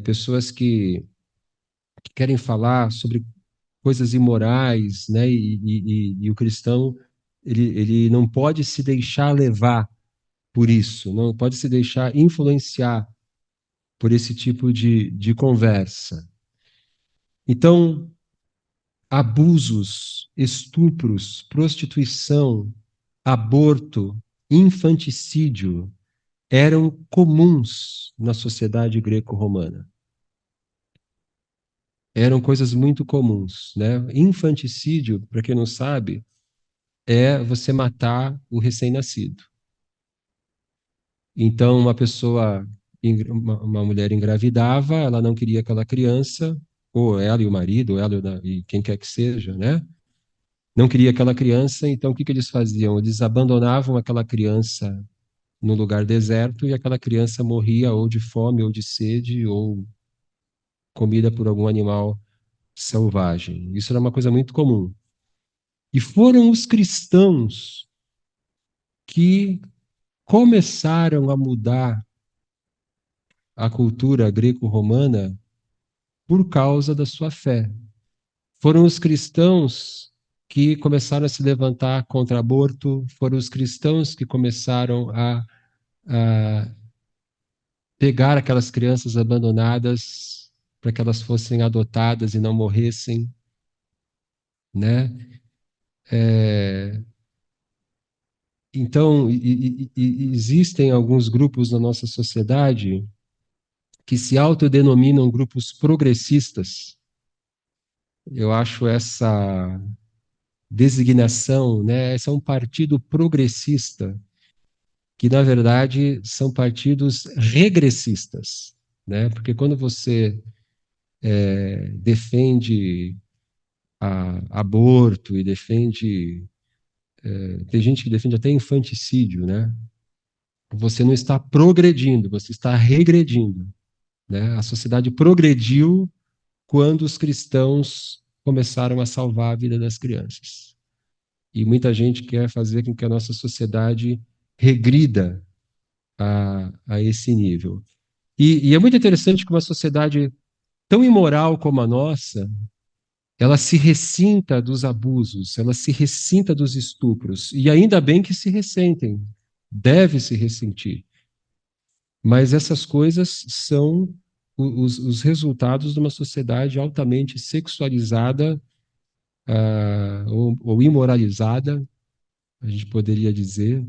pessoas que querem falar sobre coisas imorais, né? E o cristão ele não pode se deixar levar por isso, não pode se deixar influenciar por esse tipo de conversa. Então, abusos, estupros, prostituição, aborto, infanticídio eram comuns na sociedade greco-romana. Eram coisas muito comuns, né? Infanticídio, para quem não sabe, é você matar o recém-nascido. Então, uma pessoa, uma mulher engravidava, ela não queria aquela criança, ou ela e o marido, ou ela e quem quer que seja, né? Não queria aquela criança, então o que que eles faziam? Eles abandonavam aquela criança no lugar deserto e aquela criança morria ou de fome, ou de sede, ou comida por algum animal selvagem. Isso era uma coisa muito comum. E foram os cristãos que começaram a mudar a cultura greco-romana por causa da sua fé. Foram os cristãos que começaram a se levantar contra aborto, foram os cristãos que começaram a pegar aquelas crianças abandonadas para que elas fossem adotadas e não morressem, né? É, então, existem alguns grupos na nossa sociedade que se autodenominam grupos progressistas. Eu acho essa designação, né? Esse é um partido progressista, que na verdade são partidos regressistas, né? Porque quando você defende aborto e defende. Tem gente que defende até infanticídio, né? Você não está progredindo, você está regredindo, né? A sociedade progrediu quando os cristãos começaram a salvar a vida das crianças. E muita gente quer fazer com que a nossa sociedade regrida a esse nível. E é muito interessante que uma sociedade tão imoral como a nossa, ela se ressinta dos abusos, ela se ressinta dos estupros. E ainda bem que se ressentem, deve se ressentir. Mas essas coisas são os resultados de uma sociedade altamente sexualizada, ou imoralizada, a gente poderia dizer.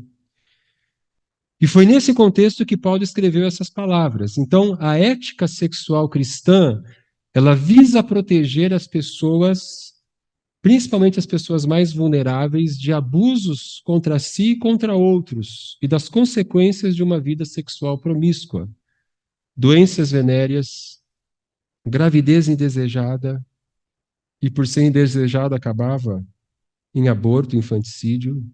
E foi nesse contexto que Paulo escreveu essas palavras. Então, a ética sexual cristã, ela visa proteger as pessoas, principalmente as pessoas mais vulneráveis, de abusos contra si e contra outros, e das consequências de uma vida sexual promíscua, doenças venéreas, gravidez indesejada, e por ser indesejada acabava em aborto, infanticídio.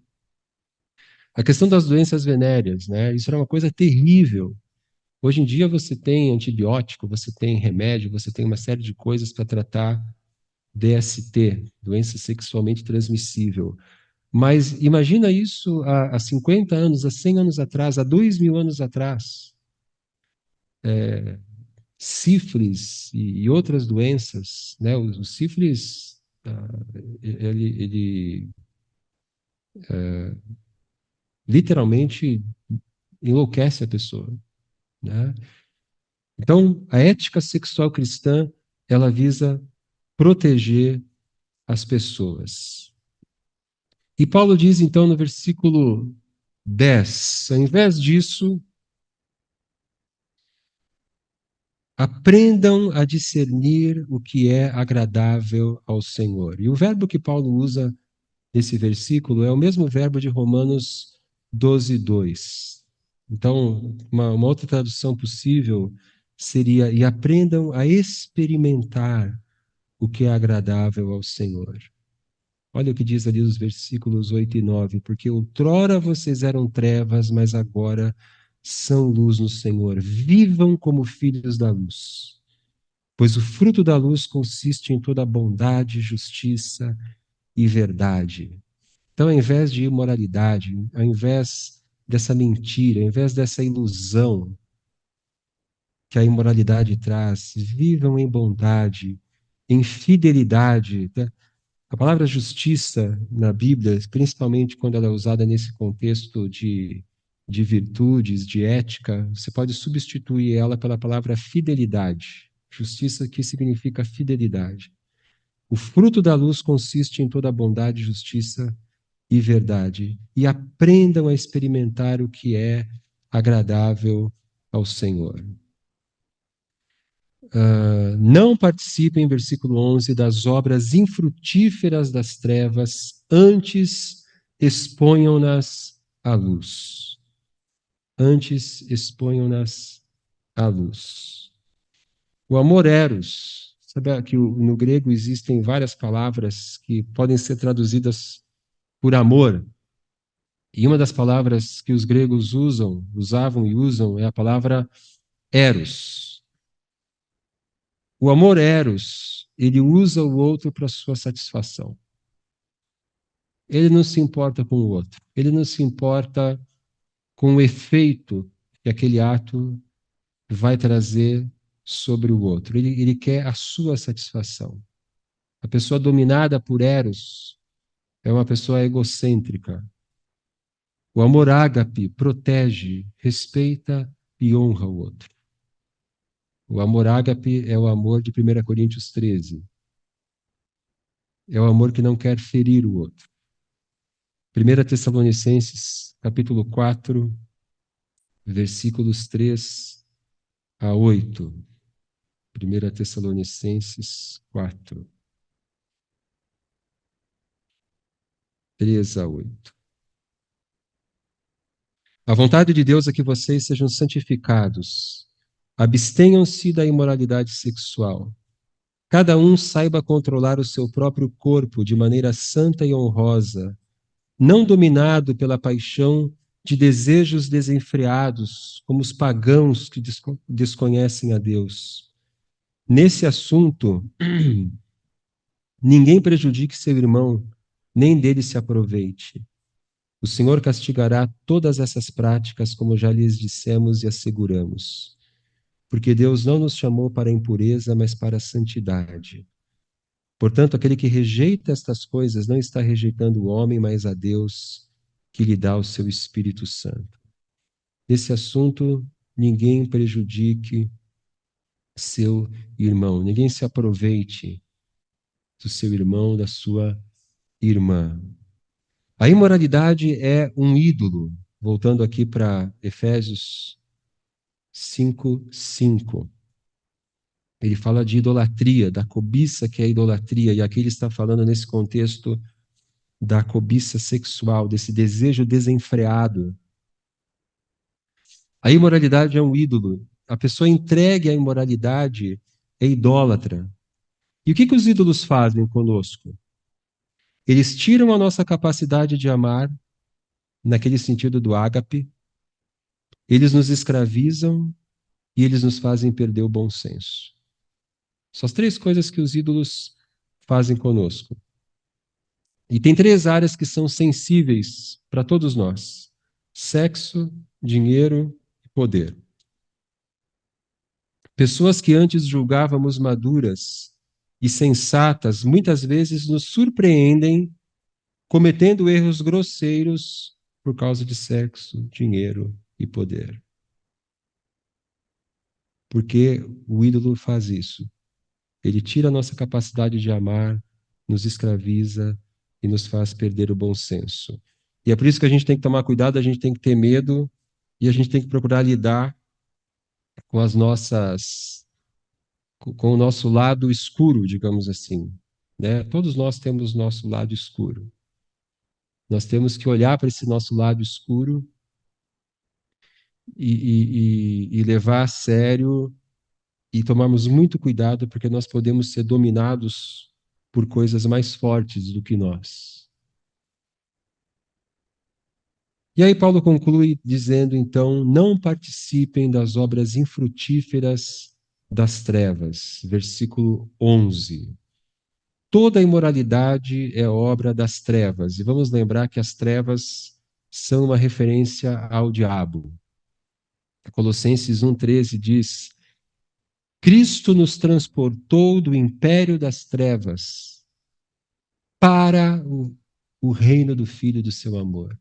A questão das doenças venéreas, né? Isso era uma coisa terrível. Hoje em dia você tem antibiótico, você tem remédio, você tem uma série de coisas para tratar DST, doença sexualmente transmissível. Mas imagina isso há 50 anos, há 100 anos atrás, há 2.000 anos atrás. Sífilis e outras doenças, né? O sífilis, ele literalmente enlouquece a pessoa, né? Então, a ética sexual cristã, ela visa proteger as pessoas. E Paulo diz então no versículo 10, ao invés disso, aprendam a discernir o que é agradável ao Senhor. E o verbo que Paulo usa nesse versículo é o mesmo verbo de Romanos 12:2. Então, uma outra tradução possível seria: e aprendam a experimentar o que é agradável ao Senhor. Olha o que diz ali os versículos 8 e 9. Porque outrora vocês eram trevas, mas agora são luz no Senhor. Vivam como filhos da luz. Pois o fruto da luz consiste em toda bondade, justiça e verdade. Então, ao invés de imoralidade, ao invés dessa mentira, ao invés dessa ilusão que a imoralidade traz, vivam em bondade, em fidelidade. A palavra justiça na Bíblia, principalmente quando ela é usada nesse contexto de virtudes, de ética, você pode substituir ela pela palavra fidelidade. Justiça que significa fidelidade. O fruto da luz consiste em toda bondade, justiça e verdade. E aprendam a experimentar o que é agradável ao Senhor. Não participem, versículo 11, das obras infrutíferas das trevas, antes exponham-nas à luz. Antes exponham-nas à luz. O amor eros, sabe que no grego existem várias palavras que podem ser traduzidas por amor. E uma das palavras que os gregos usavam e usam é a palavra eros. O amor eros, ele usa o outro para sua satisfação. Ele não se importa com o outro. Ele não se importa com o efeito que aquele ato vai trazer sobre o outro. Ele quer a sua satisfação. A pessoa dominada por eros é uma pessoa egocêntrica. O amor ágape protege, respeita e honra o outro. O amor ágape é o amor de 1 Coríntios 13. É o amor que não quer ferir o outro. 1 Tessalonicenses, capítulo 4, versículos 3 a 8. 1 Tessalonicenses 4, 3 a 8. A vontade de Deus é que vocês sejam santificados. Abstenham-se da imoralidade sexual. Cada um saiba controlar o seu próprio corpo de maneira santa e honrosa, não dominado pela paixão de desejos desenfreados, como os pagãos que desconhecem a Deus. Nesse assunto, ninguém prejudique seu irmão, nem dele se aproveite. O Senhor castigará todas essas práticas, como já lhes dissemos e asseguramos. Porque Deus não nos chamou para a impureza, mas para a santidade. Portanto, aquele que rejeita estas coisas não está rejeitando o homem, mas a Deus, que lhe dá o seu Espírito Santo. Nesse assunto, ninguém prejudique seu irmão, ninguém se aproveite do seu irmão, da sua irmã. A imoralidade é um ídolo. Voltando aqui para Efésios 5:5. Ele fala de idolatria, da cobiça que é a idolatria, e aqui ele está falando nesse contexto da cobiça sexual, desse desejo desenfreado. A imoralidade é um ídolo. A pessoa entregue à imoralidade é idólatra. E o que os ídolos fazem conosco? Eles tiram a nossa capacidade de amar, naquele sentido do ágape, eles nos escravizam e eles nos fazem perder o bom senso. São as três coisas que os ídolos fazem conosco. E tem três áreas que são sensíveis para todos nós: sexo, dinheiro e poder. Pessoas que antes julgávamos maduras e sensatas, muitas vezes nos surpreendem cometendo erros grosseiros por causa de sexo, dinheiro e poder. Porque o ídolo faz isso. Ele tira a nossa capacidade de amar, nos escraviza e nos faz perder o bom senso. E é por isso que a gente tem que tomar cuidado, a gente tem que ter medo e a gente tem que procurar lidar com as nossas, com o nosso lado escuro, digamos assim, né? Todos nós temos nosso lado escuro. Nós temos que olhar para esse nosso lado escuro e levar a sério e tomarmos muito cuidado, porque nós podemos ser dominados por coisas mais fortes do que nós. E aí Paulo conclui dizendo, então, não participem das obras infrutíferas das trevas. Versículo 11. Toda imoralidade é obra das trevas. E vamos lembrar que as trevas são uma referência ao diabo. Colossenses 1,13 diz: Cristo nos transportou do império das trevas para o reino do Filho do seu amor.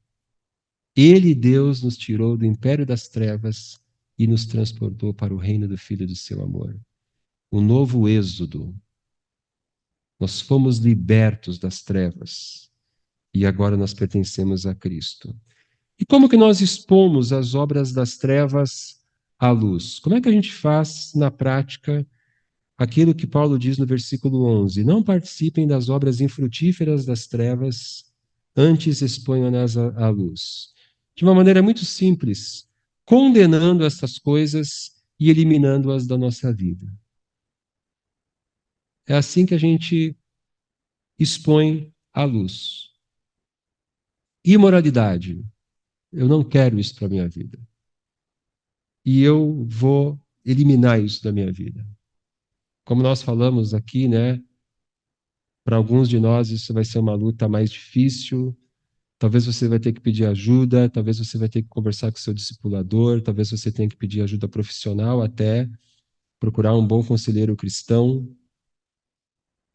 Ele, Deus, nos tirou do império das trevas e nos transportou para o reino do Filho do seu amor. O novo êxodo. Nós fomos libertos das trevas e agora nós pertencemos a Cristo. E como que nós expomos as obras das trevas à luz? Como é que a gente faz na prática aquilo que Paulo diz no versículo 11? Não participem das obras infrutíferas das trevas, antes exponham-nas à luz. De uma maneira muito simples, condenando essas coisas e eliminando-as da nossa vida. É assim que a gente expõe à luz. Imoralidade. Eu não quero isso para a minha vida. E eu vou eliminar isso da minha vida. Como nós falamos aqui, né? Para alguns de nós isso vai ser uma luta mais difícil. Talvez você vai ter que pedir ajuda, talvez você vai ter que conversar com seu discipulador, talvez você tenha que pedir ajuda profissional até, procurar um bom conselheiro cristão,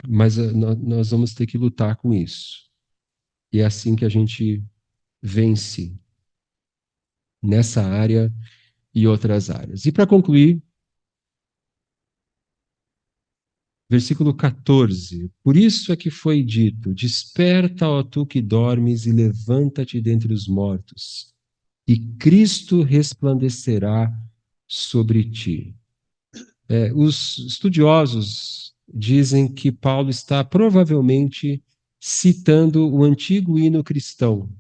mas nós vamos ter que lutar com isso. E é assim que a gente vence nessa área e outras áreas. E para concluir, versículo 14. Por isso é que foi dito: Desperta, ó tu que dormes, e levanta-te dentre os mortos, e Cristo resplandecerá sobre ti. Os estudiosos dizem que Paulo está provavelmente citando o antigo hino cristão,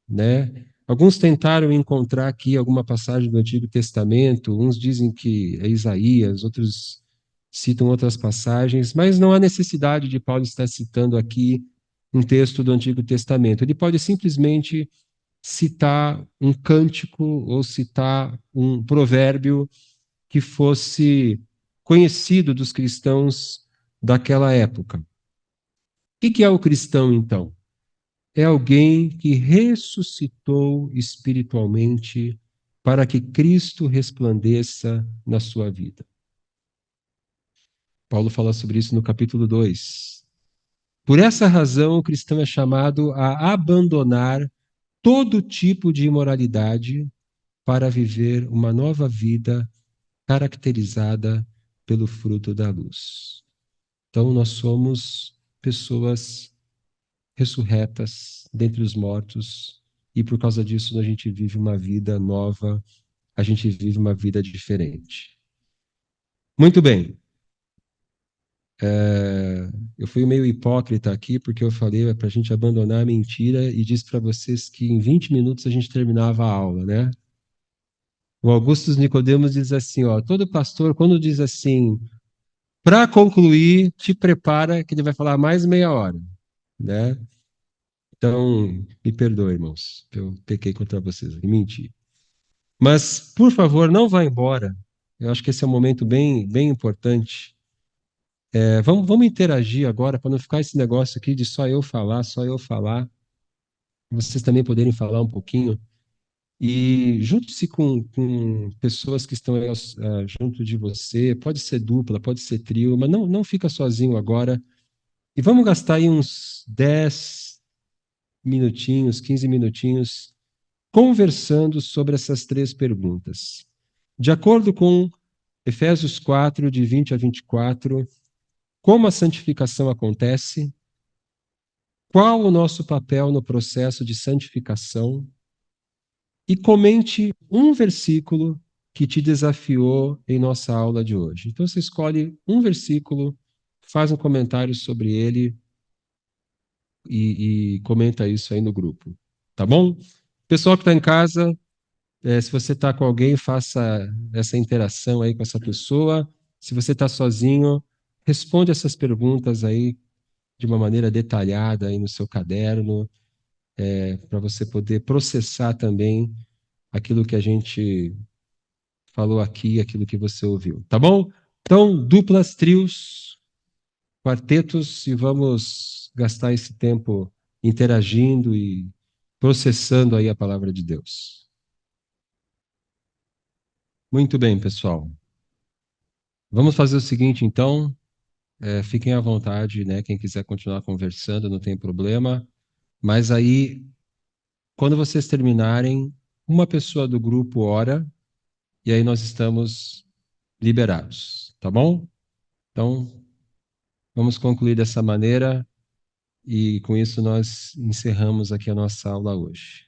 né? Alguns tentaram encontrar aqui alguma passagem do Antigo Testamento, uns dizem que é Isaías, outros citam outras passagens, mas não há necessidade de Paulo estar citando aqui um texto do Antigo Testamento. Ele pode simplesmente citar um cântico ou citar um provérbio que fosse conhecido dos cristãos daquela época. O que é o cristão, então? É alguém que ressuscitou espiritualmente para que Cristo resplandeça na sua vida. Paulo fala sobre isso no capítulo 2. Por essa razão, o cristão é chamado a abandonar todo tipo de imoralidade para viver uma nova vida caracterizada pelo fruto da luz. Então, nós somos pessoas ressurretas dentre os mortos, e por causa disso a gente vive uma vida nova, a gente vive uma vida diferente. Muito bem. Eu fui meio hipócrita aqui, porque eu falei para a gente abandonar a mentira e disse para vocês que em 20 minutos a gente terminava a aula, né? O Augusto Nicodemos diz assim, ó, todo pastor, quando diz assim, para concluir, te prepara que ele vai falar mais meia hora, né? Então, me perdoe, irmãos, eu pequei contra vocês, e menti. Mas, por favor, não vá embora. Eu acho que esse é um momento bem importante. Vamos interagir agora para não ficar esse negócio aqui de só eu falar. Vocês também poderem falar um pouquinho. E junte-se com pessoas que estão aí, junto de você. Pode ser dupla, pode ser trio, mas não fica sozinho agora. E vamos gastar aí uns 10 minutinhos, 15 minutinhos, conversando sobre essas três perguntas. De acordo com Efésios 4, de 20 a 24, como a santificação acontece? Qual o nosso papel no processo de santificação? E comente um versículo que te desafiou em nossa aula de hoje. Então você escolhe um versículo, faz um comentário sobre ele e comenta isso aí no grupo. Tá bom? Pessoal que está em casa, se você está com alguém, faça essa interação aí com essa pessoa. Se você está sozinho, responde essas perguntas aí de uma maneira detalhada aí no seu caderno, para você poder processar também aquilo que a gente falou aqui, aquilo que você ouviu. Tá bom? Então, duplas, trios, quartetos, e vamos gastar esse tempo interagindo e processando aí a palavra de Deus. Muito bem, pessoal. Vamos fazer o seguinte, então. Fiquem à vontade, né? Quem quiser continuar conversando, não tem problema. Mas aí, quando vocês terminarem, uma pessoa do grupo ora, e aí nós estamos liberados, tá bom? Então, vamos concluir dessa maneira, e com isso nós encerramos aqui a nossa aula hoje.